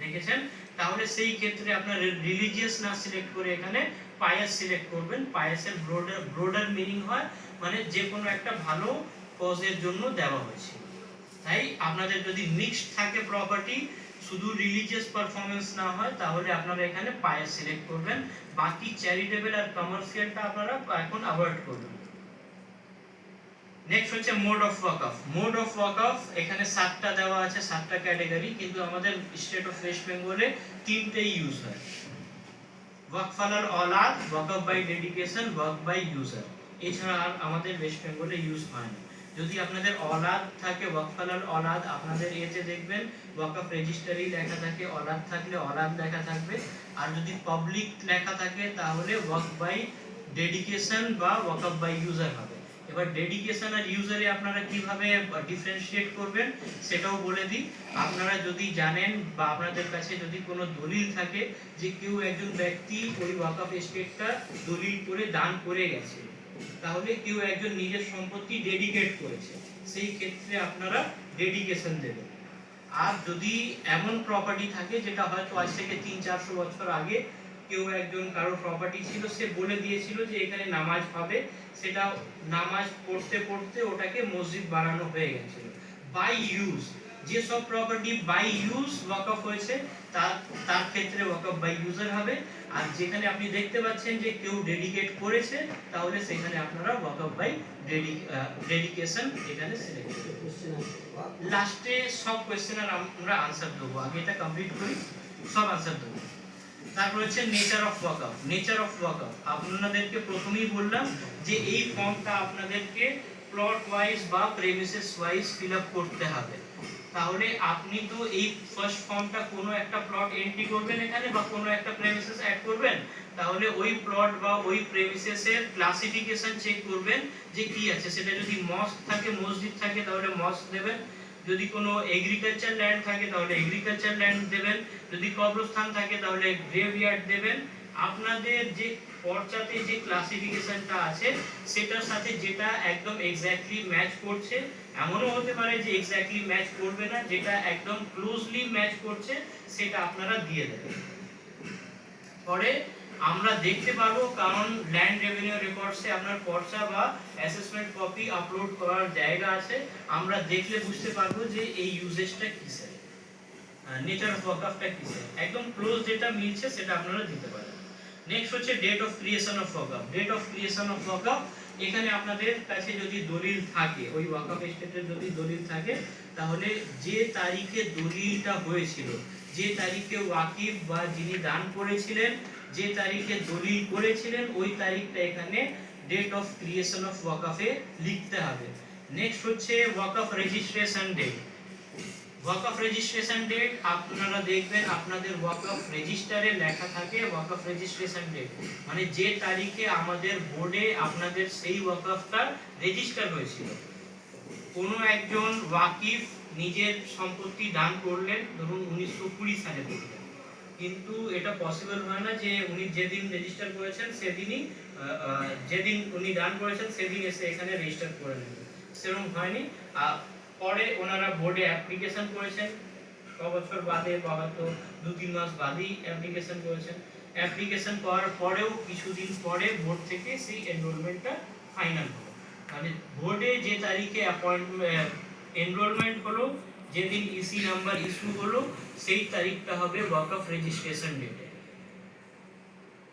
দেখেছেন, তাহলে সেই ক্ষেত্রে আপনার রিলিজিয়াস না সিলেক্ট করে এখানে পায়াস সিলেক্ট করবেন। পায়াসের ব্রডার মিনিং হয় মানে যে কোনো একটা ভালো কজের জন্য দেওয়া হয়েছে। তাই আপনাদের যদি মিক্সড থাকে প্রপার্টি, শুধু রিলিজিয়াস পারফরম্যান্স না হয়, তাহলে আপনারা এখানে পায়াস সিলেক্ট করবেন। বাকি চ্যারিটেবল আর কমার্শিয়ালটা আপনারা এখন অ্যাভয়েড করবেন। নেক্সট হচ্ছে mode of waqf. Mode of waqf এখানে 7টা দেওয়া আছে, 7টা ক্যাটাগরি, কিন্তু আমাদের স্টেট অফ ওয়েস্ট বেঙ্গলে 3টেই ইউজ হয়। ওয়াকফ আলাল औलाद, waqf by dedication, waqf by user, এছাড়া আর আমাদের ওয়েস্ট বেঙ্গলে ইউজ হয় না। যদি আপনাদের औलाद থাকে, ওয়াকফ আলাল औलाद, আপনাদের এতে দেখবেন ওয়াকফ রেজিস্টারি লেখা থাকে, औलाद থাকলে औलाद লেখা থাকবে। আর যদি পাবলিক লেখা থাকে তাহলে ওয়াকফ বাই ডেডিকেশন বা ওয়াকফ বাই ইউজার হবে। এবার ডেডিকেশন আর ইউজারে আপনারা কিভাবে ডিফারেন্সিয়েট করবেন সেটাও বলে দিই। আপনারা যদি জানেন বা আপনাদের কাছে যদি কোনো দলিল থাকে যে কেউ একজন ব্যক্তি ওই ওয়াকফ এস্টেটটা দলিল করে দান করে গেছে, তাহলে কেউ একজন নিজের সম্পত্তি ডেডিকেট করেছে, সেই ক্ষেত্রে আপনারা ডেডিকেশন দেবেন। আর যদি এমন প্রপার্টি থাকে যেটা হয়তো আজ থেকে 300-400 বছর আগে কেউ একজন কারো প্রপার্টি ছিল, সে বলে দিয়েছিল যে এখানে নামাজ হবে, সেটা নামাজ পড়তে পড়তে ওটাকে মসজিদ বানানো হয়ে গেছিল বাই ইউজ। যে সব প্রপার্টি বাই ইউজ ওয়াকফ হয়েছে তার তার ক্ষেত্রে ওয়াকফ বাই ইউজার হবে। আর যেখানে আপনি দেখতে পাচ্ছেন যে কেউ ডেডিকেট করেছে, তাহলে সেখানে আপনারা ওয়াকফ বাই ডেডিকেশন এখানে সিলেক্ট করবেন। লাস্টে সব কোশ্চেনের আমরা আনসার দেবো, আগে এটা কমপ্লিট করি, সব আনসার দেবো। তারপর হচ্ছে nature of waqf. Nature of waqf আপনাদেরকে প্রথমেই বললাম যে এই ফর্মটা আপনাদেরকে প্লট ওয়াইজ বা প্রেমিসেস ওয়াইজ ফিল আপ করতে হবে। তাহলে আপনি তো এই ফার্স্ট ফর্মটা কোনো একটা প্লট এন্ট্রি করবেন এখানে বা কোনো একটা প্রেমিসেস অ্যাড করবেন, তাহলে ওই প্লট বা ওই প্রেমিসেসের ক্লাসিফিকেশন চেক করবেন যে কি আছে। সেটা যদি মস্ক থাকে, মসজিদ থাকে, তাহলে মস্ক দেবেন। যদি কোনো এগ্রিকালচার ল্যান্ড থাকে তাহলে এগ্রিকালচার ল্যান্ড দেবেন। যদি কবরস্থান থাকে তাহলে গ্রেভইয়ার্ড দেবেন। আপনাদের যে পর্চাতে যে ক্লাসিফিকেশনটা আছে সেটার সাথে যেটা একদম এক্স্যাক্টলি ম্যাচ করছে, এমনও হতে পারে যে এক্স্যাক্টলি ম্যাচ করবে না, যেটা একদম ক্লোজলি ম্যাচ করছে সেটা আপনারা দিয়ে দেবেন। পরে আমরা দেখতে পারবো, কারণ ল্যান্ড রেভিনিউ রেকর্ডসে আপনার পর্চা বা অ্যাসেসমেন্ট কপি আপলোড করার জায়গা আছে, আমরা দেখলে বুঝতে পারবো যে এই ইউজেজটা কিসের, নেচার অফ ওয়াকফটা কিসের, একদম ক্লোজ যেটা মিলছে সেটা আপনারা দিতে পারেন। নেক্সট হচ্ছে date of creation of waqf. Date of creation of waqf, এখানে আপনাদের কাছে যদি দলিল থাকে, ওই ওয়াকফ এস্টেটের যদি দলিল থাকে, তাহলে যে তারিখে দলিলটা হয়েছিল, যে তারিখে ওয়াকিফ বা যিনি দান করেছিলেন যে তারিখে দলিল করেছিলেন, ওই তারিখটা এখানে ডেট অফ ক্রিয়েশন অফ ওয়াকফে লিখতে হবে। নেক্সট হচ্ছে ওয়াকফ রেজিস্ট্রেশন ডেট। ওয়াকফ রেজিস্ট্রেশন ডেট আপনারা দেখবেন আপনাদের ওয়াকফ রেজিস্টারে লেখা থাকে ওয়াকফ রেজিস্ট্রেশন ডেট, মানে যে তারিখে আমাদের বোর্ডে আপনাদের সেই ওয়াকফটা রেজিস্টার হয়েছিল। কোনো একজন ওয়াকিফ নিজের সম্পত্তি দান করলেন, ধরুন 1920 সালে করলেন, কিন্তু এটা পসিবল হয় না যে উনি যেদিন রেজিস্টার করেছেন সেদিনই যেদিন উনি দান করেছেন সেদিন এসে এখানে রেজিস্টার করে নেবেন, সেরকম হয়নি। পরে ওনারা বোর্ডে অ্যাপ্লিকেশন করেছেন, ক বছর বাদে বা হয়তো 2-3 মাস বাদেই অ্যাপ্লিকেশন করেছেন। অ্যাপ্লিকেশন করার পরেও কিছুদিন পরে বোর্ড থেকে সেই এনরোলমেন্টটা ফাইনাল হলো, মানে বোর্ডে যে তারিখে এনরোলমেন্ট হলো, যেদিন ইসি নাম্বার ইস্যু হলো, সেই তারিখটা হবে ওয়াকফ রেজিস্ট্রেশন ডেটে।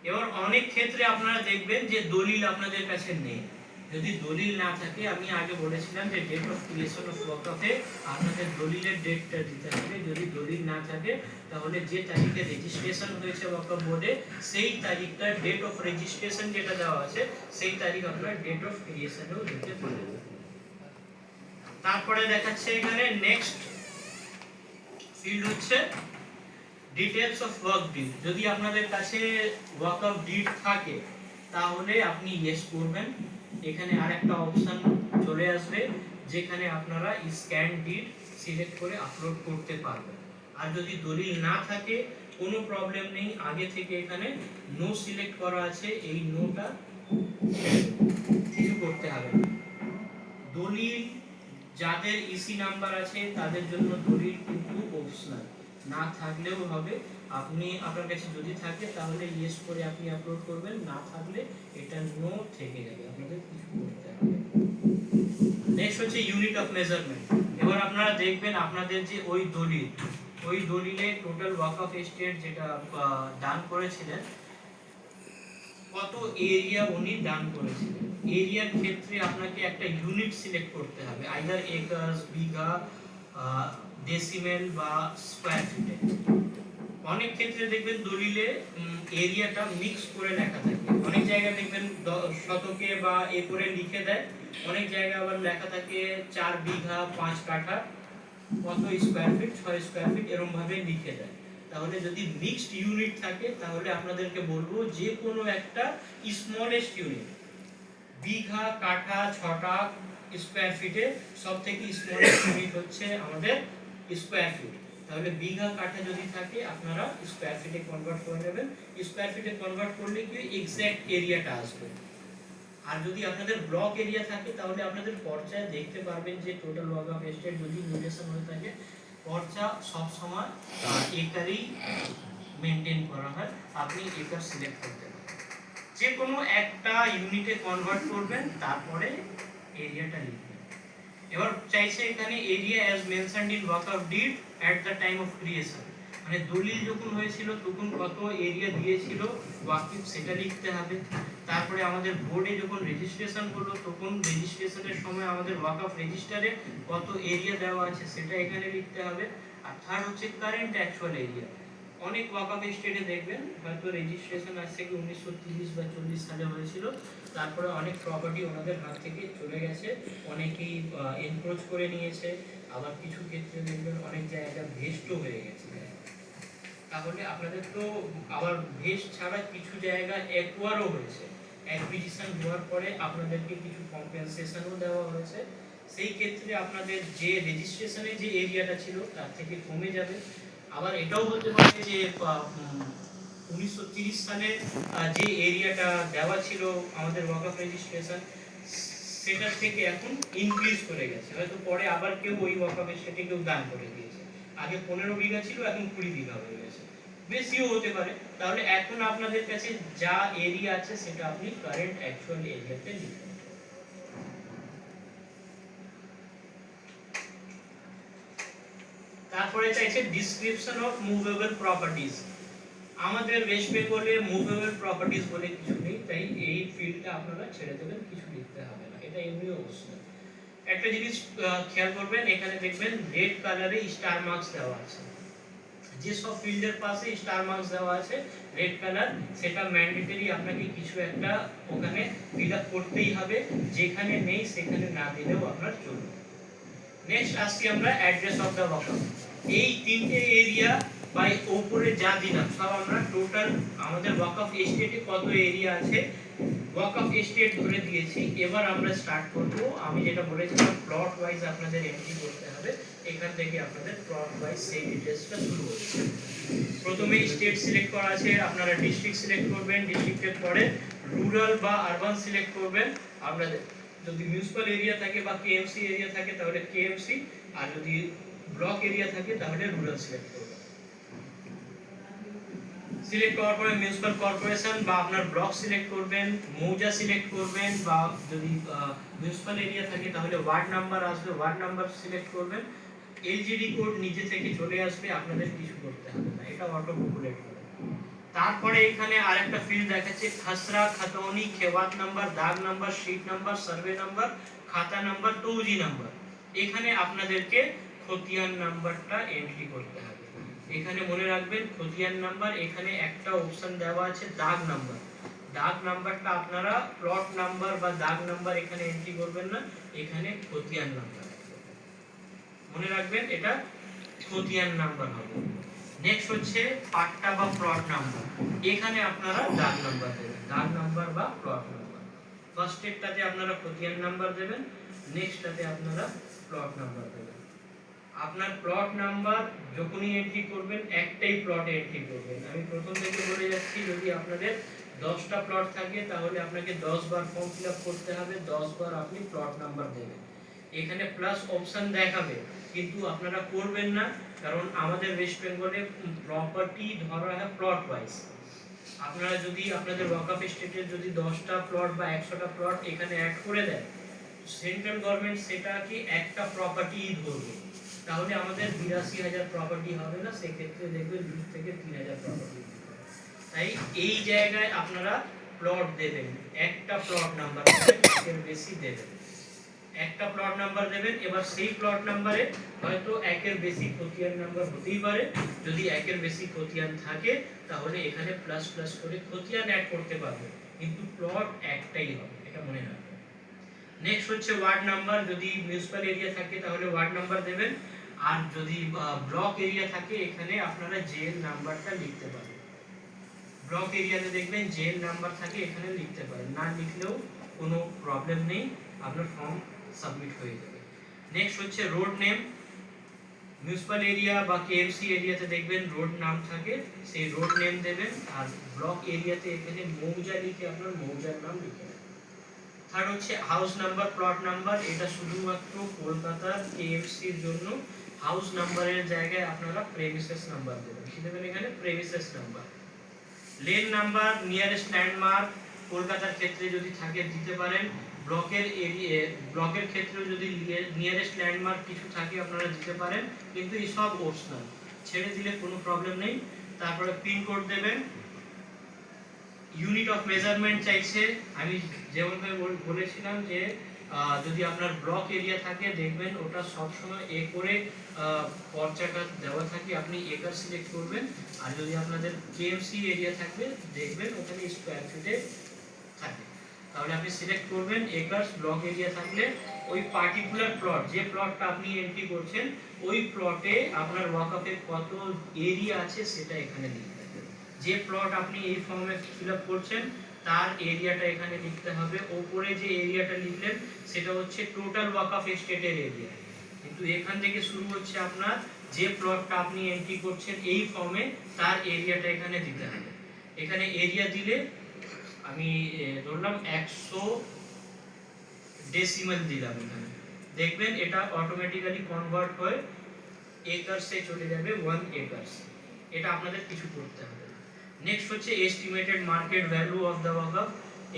এবার অনেক ক্ষেত্রে আপনারা দেখবেন যে দলিল আপনাদের কাছে নেই। যদি দলিল না থাকে, আমি আগে বলেছিলাম যে ডেট অফ ক্রিয়েশন অফ ওয়াকফে আপনাদের দলিলের ডেটটা দিতে হবে। যদি দলিল না থাকে তাহলে যে তারিখে রেজিস্ট্রেশন হয়েছে ওয়াকফ বোর্ডে সেই তারিখটা ডেট অফ রেজিস্ট্রেশন যেটা দেওয়া আছে সেই তারিখ আপনারা ডেট অফ ক্রিয়েশনেও দিতে পারেন। তারপরে দেখাচ্ছে এখানে নেক্সট ফিল্ড হচ্ছে ডিটেইলস অফ ওয়ার্ক ডিড। যদি আপনাদের কাছে ওয়াকফ ডিড থাকে তাহলে আপনি ইয়েস করবেন। এখানে আরেকটা অপশন চলে আসবে যেখানে আপনারা স্ক্যান ডিড সিলেক্ট করে আপলোড করতে পারবেন। আর যদি দলিল না থাকে কোনো প্রবলেম নেই, আগে থেকে এখানে নো সিলেক্ট করা আছে, এই নোটা কিছু করতে হবে না। দলিল যাদের ইসি নাম্বার আছে তাদের জন্য দলিল কিন্তু অপশনাল, না থাকলেও হবে। আপনি আপনার কাছে যদি থাকে তাহলে ইয়েস করে আপনি আপলোড করবেন, না থাকলে এটা নো থেকে যাবে, আপনাদের কিছু করতে হবে। নেক্সট হচ্ছে ইউনিট অফ মেজারমেন্ট। এবার আপনারা দেখবেন আপনাদের যে ওই দলিলে টোটাল ওয়াকফ এস্টেট যেটা দান করেছিলেন, কত এরিয়া উনি দান করেছিলেন। এরিয়ার ক্ষেত্রে আপনাকে একটা ইউনিট সিলেক্ট করতে হবে, আইদার একর্স, বিঘা, ডেসিমেল বা স্কয়ার ফিটে। অনেক ক্ষেত্রে দেখবেন দলিলে এরিয়াটা মিক্স করে লেখা থাকে, অনেক জায়গায় দেখবেন শতকে বা এ করে লিখে দেয়, অনেক জায়গায় আবার লেখা থাকে 4 বিঘা 5 কাঠা কত স্কয়ার ফিট 6 স্কয়ার ফিট এরকম ভাবে লিখে দেয়। তাহলে যদি মিক্সড ইউনিট থাকে তাহলে আপনাদেরকে বলবো যে কোনো একটা স্মলেস্ট ইউনিট, বিঘা, কাঠা, ছটা, স্কয়ার ফিটে সবথেকে স্মলেস্ট ইউনিট হচ্ছে আমাদের স্কয়ার ফিট। তাহলে বিঘা, কাঠা যদি থাকে আপনারা স্কয়ার ফিটে কনভার্ট করে নেবেন। স্কয়ার ফিটে কনভার্ট করলে কি এক্সাক্ট এরিয়াটা আসবে। আর যদি আপনাদের ব্লক এরিয়া থাকে তাহলে আপনাদের পর্চায় দেখতে পারবেন যে টোটাল ওয়ার্ক অফ এস্টেট যদি মিউটেশন হয়ে থাকে পর্চা সব সময় একারই মেনটেন করা হয়, আপনি একার সিলেক্ট করতে পারেন, যে কোনো একটা ইউনিটে কনভার্ট করবেন তারপরে এরিয়াটা লিখবেন। এবার চাইছে এখানে area as mentioned in work of did at the time of creation, মানে দলিল যখন হয়েছিল তখন কত এরিয়া দিয়েছিল ওয়াকিফ সেটা লিখতে হবে। তারপরে আমাদের বোর্ডে যখন রেজিস্ট্রেশন হলো তখন রেজিস্ট্রেশনের সময় আমাদের ওয়াকফ রেজিস্টারে কত এরিয়া দেওয়া আছে সেটা এখানে লিখতে হবে। আর থার্ড হচ্ছে কারেন্ট অ্যাকচুয়াল এরিয়া। অনেক ওয়াকফ স্টেটে দেখবেন হয়তো রেজিস্ট্রেশন আজ থেকে 1930 বা 40 সালে হয়েছিল, তারপরে অনেক প্রপার্টি ওনাদের হাত থেকে চলে গেছে, অনেকেই এনক্রোচ করে নিয়েছে, আবার কিছু ক্ষেত্রে দেখবেন অনেক জায়গা ভেস্টও হয়ে গেছে। তাহলে আপনাদের তো আবার ভেস্ট ছাড়া কিছু জায়গা অ্যাকোয়ারও হয়েছে, অ্যাকুইজিশন হওয়ার পরে আপনাদেরকে কিছু কম্পেনসেশনও দেওয়া হয়েছে, সেই ক্ষেত্রে আপনাদের যে রেজিস্ট্রেশনে যে এরিয়াটা ছিল তার থেকে কমে যাবে। আবার এটাও বলতে পারে যে 1930 সালে যে এরিয়াটা দেওয়া ছিল আমাদের ওয়াকফ রেজিস্ট্রেশন সেটা থেকে এখন ইনক্রিজ করে গেছে, হয়তো পরে আবার কেউ ওই ওয়াকফ স্টেটে কেউ দান করে দিয়েছে, আগে 15 বিঘা ছিল এখন 20 বিঘা হয়ে গেছে, বেশিও হতে পারে। তাহলে এখন আপনাদের কাছে যা এরিয়া আছে সেটা আপনি কারেন্ট অ্যাকচুয়াল এরিয়াতে লিখুন। তারপরে চাইছে ডিসক্রিপশন অফ মুভেবল প্রপার্টিজ। আমাদের ওয়েস্ট বেঙ্গলে মুভেবল প্রপার্টিজ বলে কিছু নেই, তাই এই ফিল্ডটা আপনারা ছেড়ে দেবেন, কিছু লিখতে হবে না, এটা এমনি অবশ্যই। একটা জিনিস খেয়াল করবেন, এখানে দেখবেন রেড কালারে স্টার মার্কস দেওয়া আছে, যে সব ফিল্ডের পাশে স্টার মার্কস দেওয়া আছে রেড কালার, সেটা ম্যান্ডেটরি আপনাকে কিছু একটা ওখানে ফিল আপ করতেই হবে, যেখানে নেই সেখানে না দিলেও আপনার চলবে। নেক্সট আসছি আমরা অ্যাড্রেস অফ দ্য ওয়াকফ। এই তিনটে এরিয়া বাই উপরে যা দিলাম সব আমরা টোটাল আমাদের ওয়াকফ এস্টেটে কত এরিয়া আছে ওয়াকফ এস্টেট ধরে দিয়েছি। এবার আমরা স্টার্ট করব, আমি যেটা বলেছিলাম প্লট ওয়াইজ আপনাদের এন্ট্রি করতে হবে, এখান থেকে আপনাদের প্লট ওয়াইজ সেই ডিটেইলসটা শুরু হচ্ছে। প্রথমে স্টেট সিলেক্ট করা আছে, আপনারা ডিস্ট্রিক্ট সিলেক্ট করবেন, ডিস্ট্রিক্টের পরে রুরাল বা আরবান সিলেক্ট করবেন। আপনাদের যদি মিউনিসিপাল এরিয়া থাকে বা কেএমসি এরিয়া থাকে তাহলে কেএমসি, আর যদি ব্লক এরিয়া থাকে তাহলে রুরাল সিলেক্ট করবেন। সিলেক্ট করার পরে মিউনিসিপাল কর্পোরেশন বা আপনার ব্লক সিলেক্ট করবেন, মৌজা সিলেক্ট করবেন, বা যদি মিউনিসিপাল এরিয়া থাকে তাহলে ওয়ার্ড নাম্বার আসবে, ওয়ার্ড নাম্বার সিলেক্ট করবেন। এলজিডি কোড নিজে থেকে চলে আসবে, আপনাদের কিছু করতে হবে না, এটা অটো পপুলেট হবে। তারপরে এখানে আরেকটা ফিল্ড দেখাচ্ছে খসরা, খতৌনি, খেওয়াত নাম্বার, দাগ number, sheet number, survey number, খাতা নাম্বার, তৌজি নাম্বার। এখানে আপনাদেরকে খতিয়ান নাম্বারটা এন্ট্রি করতে হবে। এখানে মনে রাখবেন খতিয়ান নাম্বার, এখানে একটা অপশন দেওয়া আছে দাগ নাম্বার। দাগ নাম্বারটা আপনারা প্লট নাম্বার বা দাগ নাম্বার এখানে এন্ট্রি করবেন না, এখানে খতিয়ান নাম্বার মনে রাখবেন, এটা খতিয়ান নাম্বার হবে। নেক্সট হচ্ছে পাট্টা বা প্লট নাম্বার, এখানে আপনারা দাগ নাম্বার দেবেন, দাগ নাম্বার বা প্লট নাম্বার। ফার্স্ট এরটাতে আপনারা খতিয়ান নাম্বার দেবেন, নেক্সটটাতে আপনারা প্লট নাম্বার দেবেন। আপনার প্লট নাম্বার যখনই এন্ট্রি করবেন একটাই প্লটে এন্ট্রি করবেন। আমি প্রথম থেকে বলে যাচ্ছি, যদি আপনাদের 10টা প্লট থাকে তাহলে আপনাকে 10 বার ফর্ম ফিল আপ করতে হবে, 10 বার আপনি প্লট নাম্বার দেবেন। এখানে প্লাস অপশন দেখাবে কিন্তু আপনারা করবেন না, কারণ আমাদের ওয়েস্ট বেঙ্গলে প্রপার্টি ধরা হয় প্লট ওয়াইজ। আপনারা যদি আপনাদের ওয়াকফ স্টেটের যদি 10টা প্লট বা 100টা প্লট এখানে অ্যাড করে দেন, সেন্ট্রাল গভর্নমেন্ট সেটা কি একটা প্রপার্টি ধরবে, তাহলে আমাদের 82,000 প্রপার্টি হবে না, সেই ক্ষেত্রে দেখবেন 2 থেকে 3,000 প্রপার্টি। তাই এই জায়গায় আপনারা প্লট দেবেন, একটা প্লট নাম্বার, এর বেশি দেবেন, একটা প্লট নাম্বার দেবেন। এবার সেই প্লট নাম্বারে হয়তো একের বেশি খতিয়ান নাম্বার হতেই পারে, যদি একের বেশি খতিয়ান থাকে তাহলে এখানে প্লাস প্লাস করে খতিয়ান অ্যাড করতে পারবে, কিন্তু প্লট একটাই হবে, এটা মনে রাখবেন। নেক্সট হচ্ছে ওয়ার্ড নাম্বার, যদি মিউনিসিপাল এরিয়া থাকে তাহলে ওয়ার্ড নাম্বার দেবেন, আর যদি ব্লক এরিয়া থাকে এখানে আপনারা জেএল নাম্বারটা লিখতে পারেন। ব্লক এরিয়াতে দেখবেন জেএল নাম্বার থাকে, এখানে লিখতে পারেন, না লিখলেও কোনো প্রবলেম নেই, আপনার ফর্ম সাবমিট হয়ে যাবে। নেক্সট হচ্ছে রোড নেম, মিউনিসিপাল এরিয়া বা কেএমসি এরিয়াতে দেখবেন রোড নাম থাকে, সেই রোড নেম দেবেন। আর ব্লক এরিয়াতে এখানে মৌজা লিখে আপনার মৌজার নাম লিখে দেবেন। থার্ড হচ্ছে হাউস নাম্বার, প্লট নাম্বার। এটা শুধুমাত্র কলকাতার কেএফসি এর জন্য হাউস নাম্বারের জায়গায় আপনারা প্রেমিসেস নাম্বার দেবেন। কি দেবেন এখানে? Premises number. Lane number, nearest landmark, কলকাতার ক্ষেত্রে যদি থাকে দিতে পারেন। ব্লকের এরিয়া, ব্লকের ক্ষেত্রেও যদি নিয়ারেস্ট ল্যান্ডমার্ক কিছু থাকে আপনারা দিতে পারেন, কিন্তু এই সব অপশনাল, ছেড়ে দিলে কোনো প্রবলেম নেই। তারপরে পিন কোড দেবেন। ইউনিট অফ মেজারমেন্ট চাইছে। আমি যেমনভাবে বলেছিলাম যে যদি আপনার ব্লক এরিয়া থাকে দেখবেন ওটা সবসময় এ করে পর্চাটা দেওয়া থাকে, আপনি একর সিলেক্ট করবেন। আর যদি আপনাদের কেএমসি এরিয়া থাকবে দেখবেন ওখানে স্কোয়ার ফিটে থাকে, তাহলে আপনি সিলেক্ট করবেন একর্স। ব্লক এরিয়া থাকলে ওই পার্টিকুলার প্লট, যে প্লটটা আপনি এন্ট্রি করছেন ওই প্লটে আপনার ওয়াকআপে কত এরিয়া আছে সেটা এখানে লিখতে হবে। যে প্লট আপনি এই ফর্মে ফিল আপ করছেন তার এরিয়াটা এখানে লিখতে হবে। ওপরে যে এরিয়াটা লিখলেন সেটা হচ্ছে টোটাল ওয়াকআপ এস্টেটের এরিয়া, কিন্তু এখান থেকে শুরু হচ্ছে আপনার যে প্লটটা আপনি এন্ট্রি করছেন এই ফর্মে তার এরিয়াটা এখানে দিতে হবে। এখানে এরিয়া দিলে আমি ধরলাম 100 ডেসিমাল দিলাম, এখানে দেখবেন এটা অটোমেটিক্যালি কনভার্ট হয়ে একর্সে চলে যাবে 1 একর্স। এটা আপনাদের কিছু করতে হবে। নেক্সট হচ্ছে estimated market value of the waqf.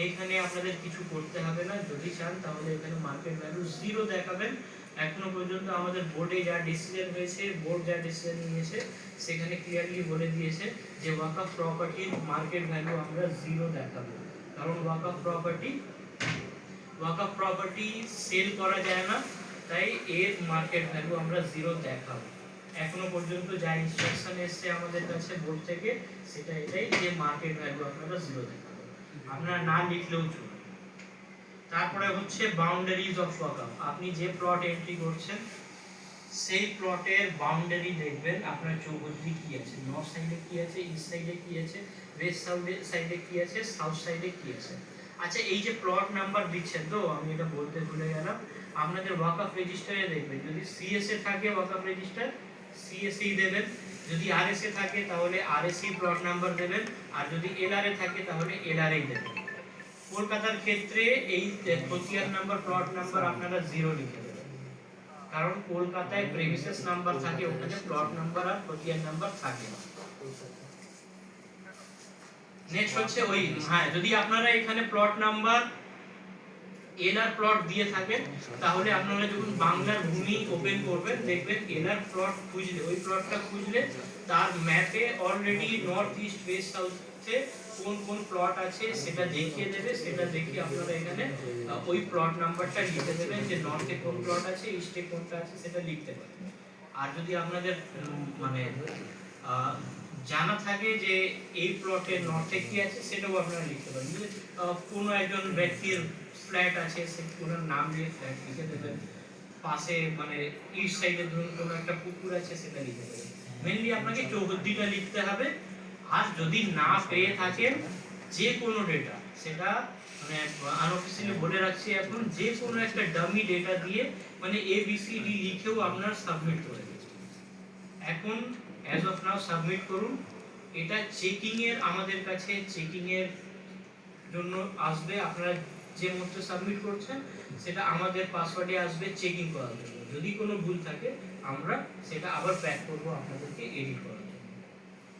এখানে আপনাদের কিছু করতে হবে না, যদি চান তাহলে এখানে মার্কেট ভ্যালু 0 দেখাবেন। এখনো পর্যন্ত আমাদের বোর্ডে যা ডিসিশন হয়েছে, বোর্ড যা ডিসিশন নিয়েছে সেখানে ক্লিয়ারলি বলে দিয়েছে যে ওয়াকআপ প্রপার্টির মার্কেট ভ্যালু আমরা 0 দেখাবো, কারণ ওয়াকআপ প্রপার্টি সেল করা যায় না, তাই এর মার্কেট ভ্যালু আমরা 0 দেখাবো। এখনো পর্যন্ত যা ইনস্ট্রাকশন এসেছে আমাদের কাছে বোর্ড থেকে সেটা এটাই যে মার্কেট ভ্যালু আপনারা 0 দেখাবেন, আপনারা না লিখলেও চলবে। তারপরে হচ্ছে বাউন্ডারিজ অফ ওয়াকআপ। আপনি যে প্লট এন্ট্রি করছেন সেই প্লটের বাউন্ডারি দেখবেন আপনার চৌহদ্দি কি আছে, নর্থ সাইডে কি আছে, ইস্ট সাইডে কি আছে, ওয়েস্ট সাইডে কি আছে, সাউথ সাইডে কি আছে। আচ্ছা, এই যে প্লট নাম্বার দিচ্ছেন, তো আমি এটা বলতে ভুলে গেলাম, আপনাদের ওয়াকআপ রেজিস্টারে দেখবেন যদি সিএসএ থাকে ওয়াকআপ রেজিস্টার সিএসএ দেবেন, যদি আরএসএ থাকে তাহলে আরএসএ প্লট নাম্বার দেবেন, আর যদি এলআরএ থাকে তাহলে এলআরএ দেবেন। কলকাতার ক্ষেত্রে এই খতিয়ান নাম্বার, প্লট নাম্বার আপনারা 0 লিখে দেবেন, কারণ কলকাতায় প্রেমিসেস নাম্বার থাকে, ওখানে প্লট নাম্বার আর খতিয়ান নাম্বার থাকে না। নেক্সট হচ্ছে ওই, হ্যাঁ, যদি আপনারা এখানে প্লট নাম্বার এলআর প্লট দিয়ে থাকেন তাহলে আপনারা যখন বাংলার ভূমি ওপেন করবেন দেখবেন এলআর প্লট খুঁজলে, ওই প্লটটা খুঁজলে তার ম্যাপে অলরেডি নর্থ ইস্ট ওয়েস্ট সাউথে কোন কোন প্লট আছে সেটা দেখিয়ে দেবে। সেটা দেখে আপনারা এখানে ওই প্লট নাম্বারটা লিখে দেবেন, যে নর্থে কোন প্লট আছে, ইস্টে কোনটা আছে সেটা লিখতে পারেন। আর যদি আপনাদের মানে জানা থাকে যে এই প্লটের নর্থে কি আছে সেটাও আপনারা লিখতে পারেন। কোনো একজন ব্যক্তির ফ্ল্যাট আছে, সে পুরো নাম দিয়ে ফ্ল্যাট লিখে দেবেন। পাশে মানে ইস্ট সাইডে ধরুন কোনো একটা পুকুর আছে সেটা লিখে দেবেন। মেইনলি আপনাকে চৌহদ্দিটা লিখতে হবে। আর যদি না পেয়ে থাকেন যে কোনো ডেটা, সেটা মানে আনঅফিসিয়ালি বলে রাখছি এখন, যে কোনো একটা ডামি ডেটা দিয়ে মানে এবিসিডি লিখেও আপনারা সাবমিট করে দিন। এখন অ্যাজ অফ নাও সাবমিট করুন। এটা চেকিং এর, আমাদের কাছে চেকিং এর জন্য আসবে। আপনারা যে মুহূর্তে সাবমিট করছেন সেটা আমাদের পাসওয়ার্ডে আসবে চেকিং করার জন্য। যদি কোনো ভুল থাকে আমরা সেটা আবার ব্যাক করব আপনাদেরকে এডিট করার জন্য।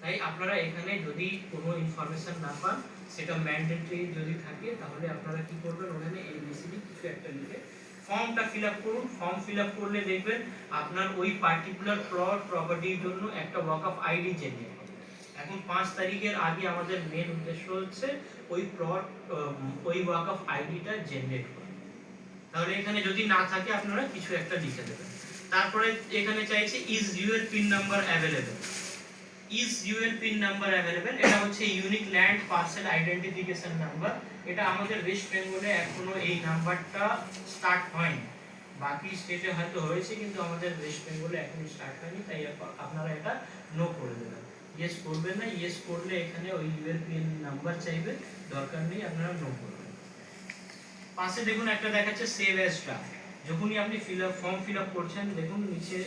তাই আপনারা এখানে যদি কোনো ইনফরমেশন না পান, সেটা ম্যান্ডেটরি যদি থাকে তাহলে আপনারা কি করবেন, ওখানে এবিসিডি কিছু একটা লিখে ফর্মটা ফিল আপ করুন। ফর্ম ফিল আপ করলে দেখবেন আপনার ওই পার্টিকুলার প্লট প্রপার্টির জন্য একটা ওয়াকআপ আইডি জেনারেট হবে। এখন 5 তারিখের আগে আমাদের মেন উদ্দেশ্য হচ্ছে ওই প্লট, ওই ওয়াকআপ আইডিটা জেনারেট করা। তাহলে এখানে যদি না থাকে আপনারা কিছু একটা লিখে দেবেন। তারপরে এখানে চাইছে is your pin number available. Is your pin number available, এটা হচ্ছে unique land parcel identification number. এটা আমাদের ওয়েস্ট বেঙ্গলে এখনো এই নাম্বারটা স্টার্ট হয়নি, বাকি স্টেটে হয়তো হয়েছে কিন্তু আমাদের ওয়েস্ট বেঙ্গলে এখনো স্টার্ট হয়নি। তাই আপনারা এটা নো করে দেবেন, ইয়েস করবেন না। ইয়েস করলে এখানে ওই ইউর পিন নাম্বার চাইবে, দরকার নেই, আপনারা নো করবেন। পাশে দেখুন একটা দেখাচ্ছে সেভ অ্যাজ ড্রাফট। যখনই আপনি ফর্ম ফিল আপ করছেন দেখুন নিচে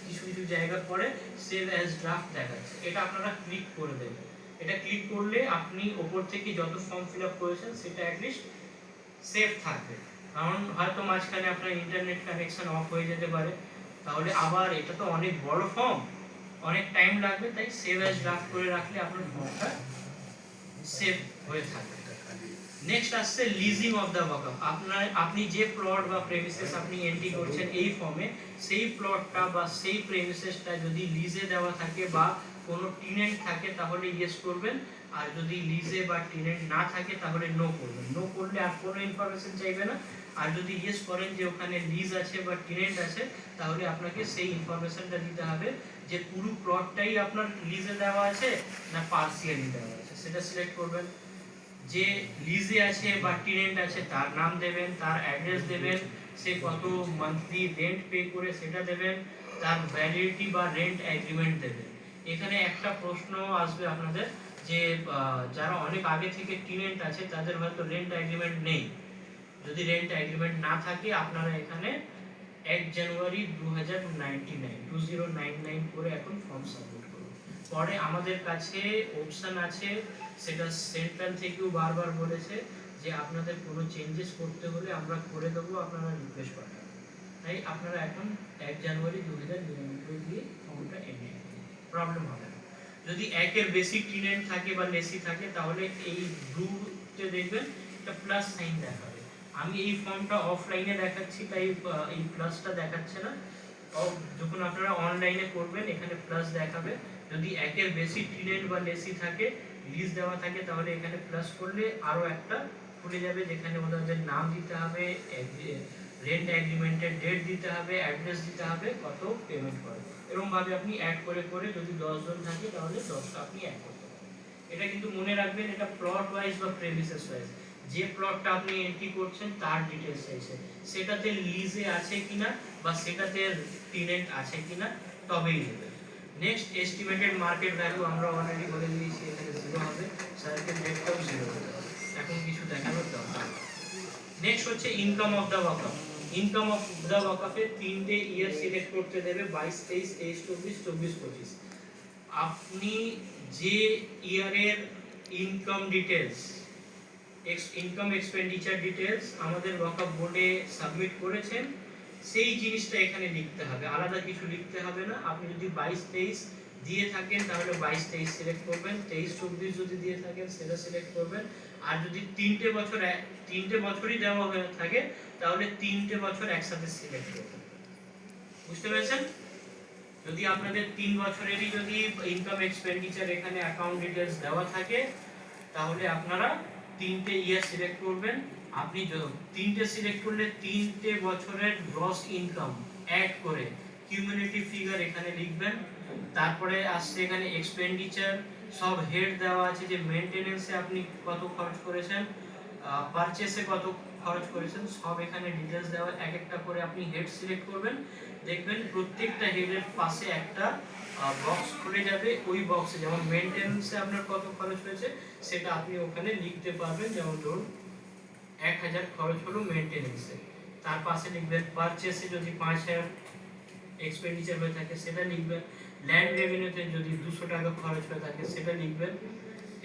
কিছু কিছু জায়গার পরে সেভ অ্যাজ ড্রাফট দেখাচ্ছে, এটা আপনারা ক্লিক করে দেবেন। এটা ক্লিক করলে আপনি ওপর থেকে যত ফর্ম ফিল আপ করেছেন সেটা অ্যাটলিস্ট সেফ থাকবে। কারণ হয়তো মাঝখানে আপনার ইন্টারনেট কানেকশন অফ হয়ে যেতে পারে, তাহলে আবার এটা তো অনেক বড় ফর্ম, অনেক টাইম লাগবে, তাই সেভ অ্যাজ ড্রাফট করে রাখলে আপনার ফর্মটা সেভ হয়ে থাকবে। নেক্সট আসছে লিজিং অফ দ্য ওয়াকআপ। আপনি যে প্লট বা প্রেমিসেস আপনি এন্ট্রি করছেন এই ফর্মে, সেই প্লটটা বা সেই প্রেমিসেসটা যদি লিজে দেওয়া থাকে বা কোনো টিনেন্ট থাকে তাহলে ইয়েস করবেন, আর যদি লিজে বা টিনেন্ট না থাকে তাহলে নো করবেন। নো করলে আর কোনো ইনফরমেশন চাইবে না, আর যদি ইয়েস করেন যে ওখানে লিজ আছে বা টিনেন্ট আছে তাহলে আপনাকে সেই ইনফরমেশনটা দিতে হবে যে পুরো প্লটটাই আপনার লিজে দেওয়া আছে না পার্সিয়ালি দেওয়া আছে, সেটা সিলেক্ট করবেন। যে লিজে আছে বা টেনেন্ট আছে তার নাম দেবেন, তার অ্যাড্রেস দেবেন, সে কত মান্থলি রেন্ট পে করে সেটা দেবেন, তার ভ্যালিডিটি বা রেন্ট এগ্রিমেন্ট দেবেন। এখানে একটা প্রশ্ন আসবে আপনাদের যে যারা অনেক আগে থেকে টেনেন্ট আছে তাদের হয়তো রেন্ট এগ্রিমেন্ট নেই। যদি রেন্ট এগ্রিমেন্ট না থাকে আপনারা এখানে 1 জানুয়ারি 2099 করে এখন ফর্ম সাবমিট করুন। পরে আমাদের কাছে অপশন আছে, সেটা সেন্ট্রাল থেকেও বারবার বলেছে যে আপনাদের কোনো চেঞ্জেস করতে হলে আমরা করে দেবো, আপনারা রিকোয়েস্ট পাঠান। তাই আপনারা এখন 1 জানুয়ারি 2099 দিয়ে ফর্মটা এনে প্রবলেম হবে না। যদি একের বেশি টিনেন্ট থাকে বা লেসি থাকে তাহলে এই ব্লুতে দেখবেন একটা প্লাস সাইন দেখাবে। আমি এই ফর্মটা অফলাইনে দেখাচ্ছি তাই এই প্লাসটা দেখাচ্ছে না, যখন আপনারা অনলাইনে করবেন এখানে প্লাস দেখাবে। যদি একের বেশি টিনেন্ট বা লেসি থাকে, লিজ দেওয়া থাকে, তাহলে এখানে প্লাস করলে আরো একটা খুলে যাবে যেখানে ওদের নাম দিতে হবে, রেন্ট এগ্রিমেন্টের ডেট দিতে হবে, অ্যাড্রেস দিতে হবে, কত পেমেন্ট করে। এরকম ভাবে আপনি অ্যাড করে করে যদি 10 জন থাকে তাহলে 10টা আপনি অ্যাড করতে পারেন। এটা কিন্তু মনে রাখবেন এটা প্লট ওয়াইজ বা প্রেমিসেস ওয়াইজ। যে প্লটটা আপনি এন্ট্রি করছেন তার ডিটেইলস চাইছে, সেটাতে লিজে আছে কিনা বা সেটাতে টেনেন্ট আছে কিনা তবেই দেবেন। নেক্সট এস্টিমেটেড মার্কেট ভ্যালু আমরা অলরেডি বলে দিয়েছি এখানে 0 হবে, সার্কেল রেটটাও 0 হবে, এখন কিছু দেখানোর দরকার। নেক্সট হচ্ছে income of the waqf. Income of the ওয়াকআপে তিনটে ইয়ার সিলেক্ট করতে দেবে, 22, 23, 23, 24, 24, 25। আপনি যে ইয়ারের income details, income expenditure details আমাদের ওয়াকআপ বোর্ডে সাবমিট করেছেন সেই জিনিসটা এখানে লিখতে হবে, আলাদা কিছু লিখতে হবে না। আপনি যদি 22, 23 দিয়ে থাকেন তাহলে 22, 23 সিলেক্ট করবেন, 23, 24 যদি দিয়ে থাকেন সেটা সিলেক্ট করবেন। আর যদি তিনটে বছরই দেওয়া হয়ে থাকে তাহলে তিনটে বছর একসাথে সিলেক্ট করবেন। বুঝতে পেরেছেন? যদি আপনাদের 3 বছরেরই যদি ইনকাম এক্সপেন্ডিচার এখানে অ্যাকাউন্ট ডিটেইলস দেওয়া থাকে তাহলে আপনারা তিনটে ইয়ার সিলেক্ট করবেন। আপনি তিনটে সিলেক্ট করলে তিনটে বছরের গ্রস ইনকাম অ্যাড করে কিউমুলেটিভ ফিগার এখানে লিখবেন। তারপরে আসছে এখানে এক্সপেন্ডিচার, সব হেড দেওয়া আছে যে মেইনটেনেন্সে আপনি কত খরচ করেছেন, পারচেসে কত খরচ করেছেন, সব এখানে ডিটেইলস দেওয়া। এক একটা করে আপনি হেড সিলেক্ট করবেন, দেখবেন প্রত্যেকটা হেডের পাশে একটা বক্স খুলে যাবে। ওই বক্সে যেমন মেইনটেনেন্সে আপনার কত খরচ হয়েছে সেটা আপনি ওখানে লিখতে পারবেন। যেমন ধরুন 1000 খরচ হলো মেইনটেনেন্সে, তার পাশে লিখবেন পারচেসে যদি 5000 এক্সপেন্ডিচার হয়ে থাকে সেটা লিখবেন, ল্যান্ড রেভিনিউতে যদি 200 টাকা খরচ হয়ে থাকে সেটা লিখবেন।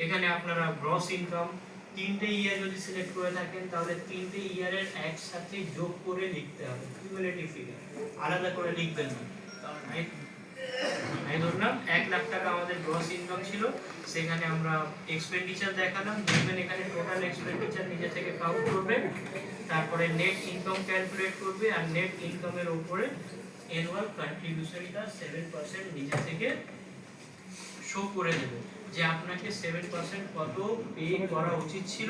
এখানে আপনারা গ্রস ইনকাম তিনটে ইয়ার যদি সিলেক্ট করে থাকেন তাহলে তিনটে ইয়ারের একসাথে যোগ করে লিখতে হবে, কিউমুলেটিভ ফিগার, আলাদা করে লিখবেন না। কারণ আমি ধরলাম 1 লাখ টাকা আমাদের গ্রস ইনকাম ছিল, সেখানে আমরা এক্সপেন্ডিচার দেখালাম, দেখবেন এখানে টোটাল এক্সপেন্ডিচার নিজে থেকে কাউন্ট করবে, তারপরে নেট ইনকাম ক্যালকুলেট করবে, আর নেট ইনকামের উপরে অ্যানুয়াল কন্ট্রিবিউশনটা 7% নিজে থেকে শো করে দেবে যে আপনাকে 7% কত পে করা উচিত ছিল।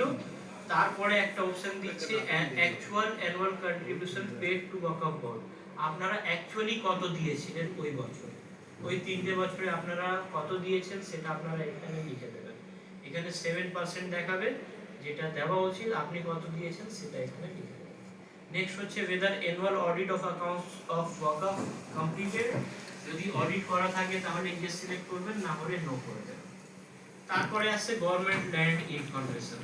তারপরে একটা অপশন দিচ্ছে actual annual contribution paid to waqf board. আপনারা অ্যাকচুয়ালি কত দিয়েছিলেন ওই বছর, ওই তিনটে বছরে আপনারা কত দিয়েছেন সেটা আপনারা এখানে লিখে দেবেন। এখানে 7% দেখাবে যেটা দেওয়া উচিত, আপনি কত দিয়েছেন সেটা এখানে লিখে দেবেন। নেক্সট হচ্ছে whether annual audit of accounts of ওয়াকআপ completed, যদি অডিট করা থাকে তাহলে ইয়েস সিলেক্ট করবেন, না হলে নো করে দেবেন। তারপরে আছে গভর্নমেন্ট ল্যান্ড ইনফরমেশন।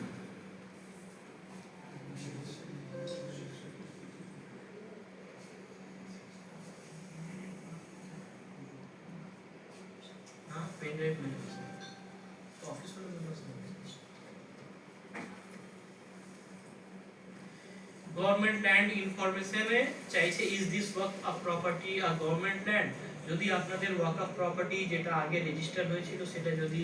हाँ पेन ड्राइव में ऑफिस वाले मेरे पास नहीं है। গভর্নমেন্ট ল্যান্ড ইনফরমেশনে চাইছে is this walk of property a government land. যদি আপনাদের ওয়াক অফ প্রপার্টি যেটা আগে রেজিস্টার হয়েছিল সেটা যদি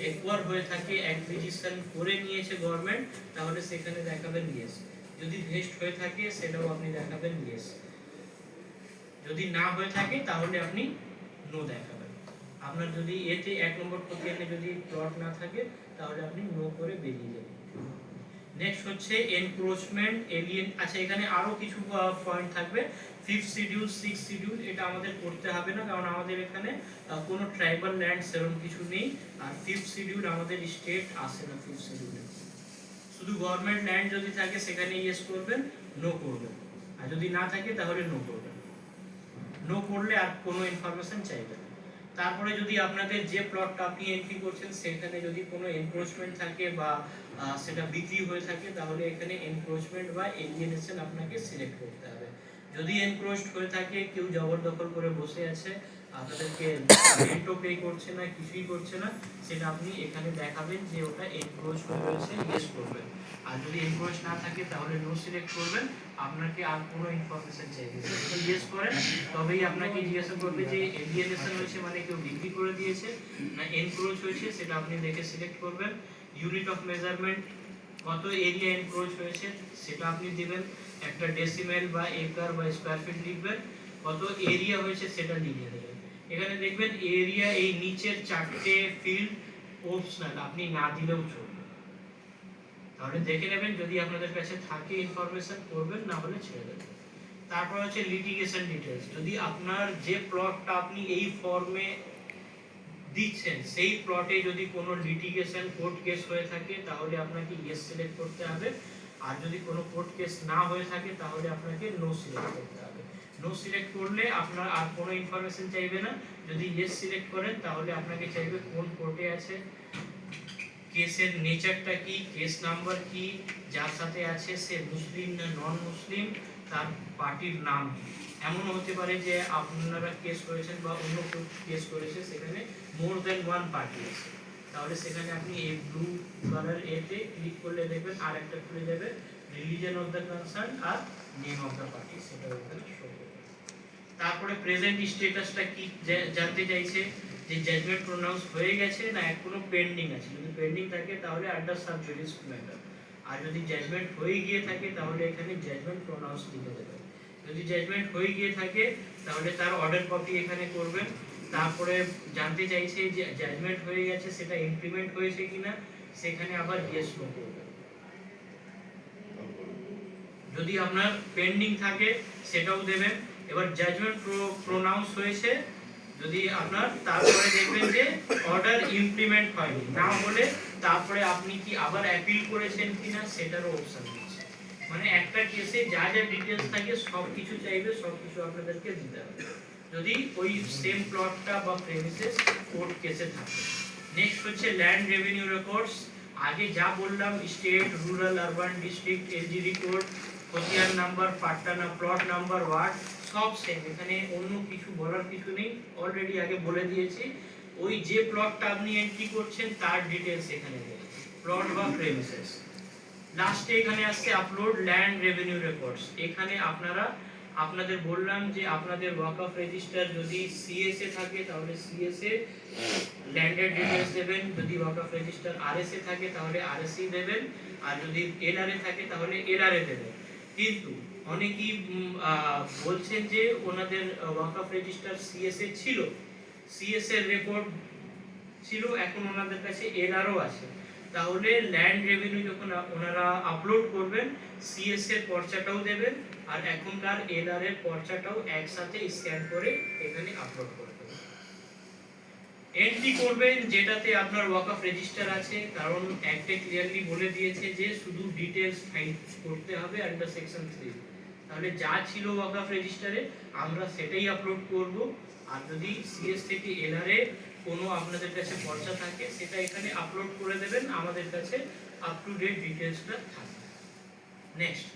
একোয়ার হয়ে থাকে, অ্যাকুইজিশন করে নিয়েছে গভর্নমেন্ট, তাহলে সেখানে দেখাবেন ইয়েস। যদি ভেস্ট হয়ে থাকে সেটাও আপনি দেখাবেন ইয়েস। যদি না হয়ে থাকে তাহলে আপনি নো দেখাবেন। আপনার যদি এতে 1 নম্বর খতিয়ানে যদি প্লট না থাকে তাহলে আপনি নো করে বেরিয়ে যাবেন। নেক্সট হচ্ছে এনক্রোচমেন্ট এলিয়েন। আচ্ছা, এখানে আরো কিছু পয়েন্ট থাকবে। 5th শিডিউল, 6th শিডিউল এটা আমাদের করতে হবে না, কারণ আমাদের এখানে কোনো ট্রাইবাল ল্যান্ড সেরকম কিছু নেই। আর 5th শিডিউল আমাদের স্টেট আসে না 5th শিডিউলে। শুধু গভর্নমেন্ট ল্যান্ড যদি থাকে সেখানে ইয়েস করবেন, নো করবেন। আর যদি না থাকে তাহলে নো করবেন। নো করলে আর কোনো ইনফরমেশন চাইবে না। তারপরে যদি আপনাদের যে প্লটটা আপনি এন্ট্রি করছেন সেখানে যদি কোনো এনক্রোচমেন্ট থাকে বা সেটা বিক্রি হয়ে থাকে, তাহলে এখানে এনক্রোচমেন্ট বা এলিয়েনেশন আপনাকে সিলেক্ট করতে হবে। যদি এনক্রোচড হয়ে থাকে, কেউ জবরদখল করে বসে আছে, আপনাদেরকে রেন্টও পে করছে না, কিছুই করছে না, সেটা আপনি এখানে দেখাবেন যে ওটা এনক্রোচ হয়ে রয়েছে, ইয়েস করবেন। আর যদি এনক্রোচ না থাকে তাহলে নো সিলেক্ট করবেন। আপনাকে আর কোনো ইনফরমেশন চাইবে না, যদি ইয়েস করেন তবেই আপনাকে জিজ্ঞাসা করবে যে এলিয়েনেশন হয়েছে মানে কেউ বিক্রি করে দিয়েছে না এনক্রোচ হয়েছে, সেটা আপনি দেখে সিলেক্ট করবেন। ইউনিট অফ মেজারমেন্ট, কত এরিয়া এনক্রোচ হয়েছে সেটা আপনি দিবেন, একটা ডেসিমেল বা একর বা স্কয়ার ফিট লিখবেন, কত এরিয়া হয়েছে সেটা লিখে দেবেন। এখানে দেখবেন এরিয়া এই নিচের 4টে ফিল্ড অপশনাল, আপনি না দিলেও চলবে। তাহলে দেখে নেবেন, যদি আপনাদের কাছে থাকে ইনফরমেশন করবেন, না হলে ছেড়ে দেবেন। তারপর হচ্ছে লিটিগেশন ডিটেইলস। যদি আপনার যে প্লটটা আপনি এই ফর্মে দিচ্ছেন সেই প্লটে যদি কোনো লিটিগেশন কোর্ট কেস হয়ে থাকে তাহলে আপনাকে ইয়েস সিলেক্ট করতে হবে। আর যদি কোনো কোর্ট কেস না হয়ে থাকে তাহলে আপনাকে নো সিলেক্ট করতে হবে। নো সিলেক্ট করলে আপনার আর কোনো ইনফরমেশন চাইবে না। যদি ইয়েস সিলেক্ট করেন তাহলে আপনাকে চাইবে কোন কোর্টে আছে, কেসের নেচারটা কি, কেস নাম্বার কি, যার সাথে আছে সে মুসলিম না নন মুসলিম, তার পার্টির নাম কি। এমন হতে পারে যে আপনারা কেস করেছেন বা অন্য কেউ কেস করেছে, সেখানে মোর দেন ওয়ান পার্টি আছে, তাহলে সেখানে আপনি এই ব্লু কালার এতে ক্লিক করলে দেখবেন আর একটা খুলে যাবে, রিলিজিয়ন অফ দ্য কনসার্ন আর নেম অফ দ্য পার্টি, সেটা ওখানে শো করবে। তারপরে প্রেজেন্ট স্ট্যাটাসটা কি জানতে চাইছে, যে জাজমেন্ট প্রোনাউন্স হয়ে গেছে না এখনো পেন্ডিং আছে। যদি পেন্ডিং থাকে তাহলে আন্ডার সাব জুডিস ম্যাটার, আর যদি জাজমেন্ট হয়ে গিয়ে থাকে তাহলে এখানে জাজমেন্ট প্রোনাউন্স লিখে দেবেন। যদি জাজমেন্ট হয়ে গিয়ে থাকে তাহলে তার অর্ডার কপি এখানে করবেন। তারপরে জানতে চাইছে যে জাজমেন্ট হয়ে গেছে সেটা ইমপ্লিমেন্ট হয়েছে কিনা, সেখানে আবার ইয়েস নো করবেন। যদি আপনার পেন্ডিং থাকে সেটাও দেবেন। এবার জাজমেন্ট প্রোনাউন্স হয়েছে যদি আপনার, তারপরে দেখবেন যে অর্ডার ইমপ্লিমেন্ট হয়নি, না হলে তারপরে আপনি কি আবার অ্যাপিল করেছেন কিনা সেটারও অপশন দিচ্ছে। মানে একটা কেসে যা যা ডিটেইলস থাকে সব কিছু চাইবে, সব কিছু আপনাদেরকে দিতে হবে যদি ওই সেম প্লটটা বা প্রেমিসেস কোর্ট কেসে থাকে। নেক্সট হচ্ছে ল্যান্ড রেভিনিউ রেকর্ডস। আগে যা বললাম state, rural, urban, district, LGD code, খতিয়ান নাম্বার, পাট্টা না, প্লট নাম্বার, ওয়ার্ড সব সেম, এখানে অন্য কিছু বলার কিছু নেই, অলরেডি আগে বলে দিয়েছি। ওই যে প্লটটা আপনি এন্ট্রি করছেন তার ডিটেইলস এখানে দেবেন, প্লট বা প্রেমিসেস। লাস্টে এখানে আসছে আপলোড ল্যান্ড রেভিনিউ রেকর্ডস। এখানে আপনারা আপনাদের বললাম যে আপনাদের ওয়াকফ রেজিস্টার যদি সিএসএ থাকে তাহলে সিএসএ ল্যান্ডের ডিটেইলস দেবেন, যদি ওয়াকফ রেজিস্টার আরএসএ থাকে তাহলে আরএসই দেবেন, আর যদি এলআরএ থাকে তাহলে এলআরএ দেবেন। কিন্তু অনেকেই বলছেন যে ওনাদের ওয়াকফ রেজিস্টার সিএসএ ছিল, সিএসএ রেকর্ড ছিল, এখন ওনাদের কাছে এলআরও আছে, তাহলে ল্যান্ড রেভিনিউ যখন ওনারা আপলোড করবেন সিএসএ এর পর্চাটাও দেবেন আর এখনকার এলআর এর পর্চাটাও একসাথে স্ক্যান করে এখানে আপলোড করবেন। এন্ট্রি করবেন যেটাতে আপনার ওয়াকফ রেজিস্টার আছে, কারণ অ্যাক্টে ক্লিয়ারলি বলে দিয়েছে যে শুধু ডিটেইলস ফাইল করতে হবে আন্ডার সেকশন 3। তাহলে যা ছিল ওয়াকফ রেজিস্টারে আমরা সেটাই আপলোড করব। আর যদি সিএস থেকে এলআর এ কোনো আপনাদের কাছে পর্চা থাকে সেটা এখানে আপলোড করে দেবেন, আমাদের কাছে আপ টু ডেট ডিটেইলসটা থাকবে। Next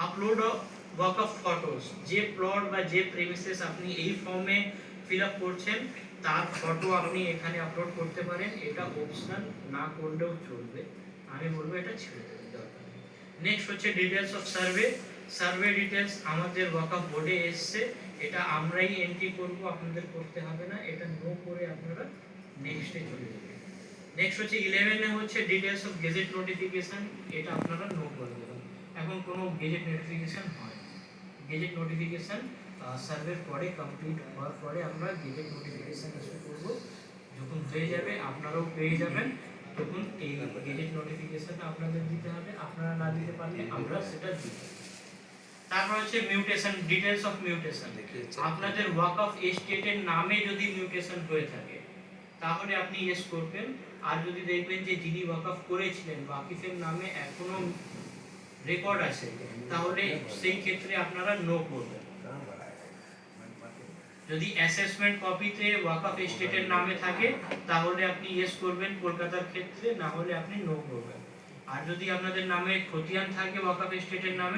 upload of Waqf photos. যে প্লট বা যে প্রেমিসেস আপনি এই ফর্মে ফিল আপ করছেন তার ফটো আপনি এখানে আপলোড করতে পারেন, এটা অপশনাল, না করলেও চলবে, আমি বলবো এটা ছেড়ে দেবেন দরকার নেই। নেক্সট হচ্ছে details of survey. Survey details আমাদের ওয়াকফ বোর্ডে এসছে, এটা আমরাই এন্ট্রি করব, আপনাদের করতে হবে না। এটা নো করে আপনারা নেক্সটে চলে যাবেন। নেক্সট হচ্ছে 11 এ হচ্ছে ডিটেলস অফ গেজেট নোটিফিকেশন, এটা আপনারা নো করে দেবেন। এখন কোনো গেজেট নোটিফিকেশন হয়, গেজেট নোটিফিকেশন সার্ভের পরে কমপ্লিট হওয়ার পরে আমরা গেজেট নোটিফিকেশন ইস্যু করব। যখন হয়ে যাবে আপনারাও পেয়ে যাবেন, তখন এই গেজেট নোটিফিকেশন আপনাদের দিতে হবে। আপনারা না দিতে পারলে আমরা সেটা দিব। তারপর হচ্ছে মিউটেশন, ডিটেলস অফ মিউটেশন। আপনাদের ওয়াকফ এস্টেটের নামে যদি মিউটেশন হয়ে থাকে তাহলে আপনি ইয়েস করবেন। আর যদি দেখবেন যে যিনি ওয়াকফ করেছিলেন ওয়াকিফের নামে এখনো রেকর্ড আছে, তাহলে সেই ক্ষেত্রে আপনারা নো করবেন। যদি অ্যাসেসমেন্ট কপিতে ওয়াকফ এস্টেটের নামে থাকে তাহলে আপনি ইয়েস করবেন কলকাতার ক্ষেত্রে, না হলে আপনি নো করবেন। আর যদি আপনাদের নামে খতিয়ান থাকে ওয়াকফ এস্টেটের নামে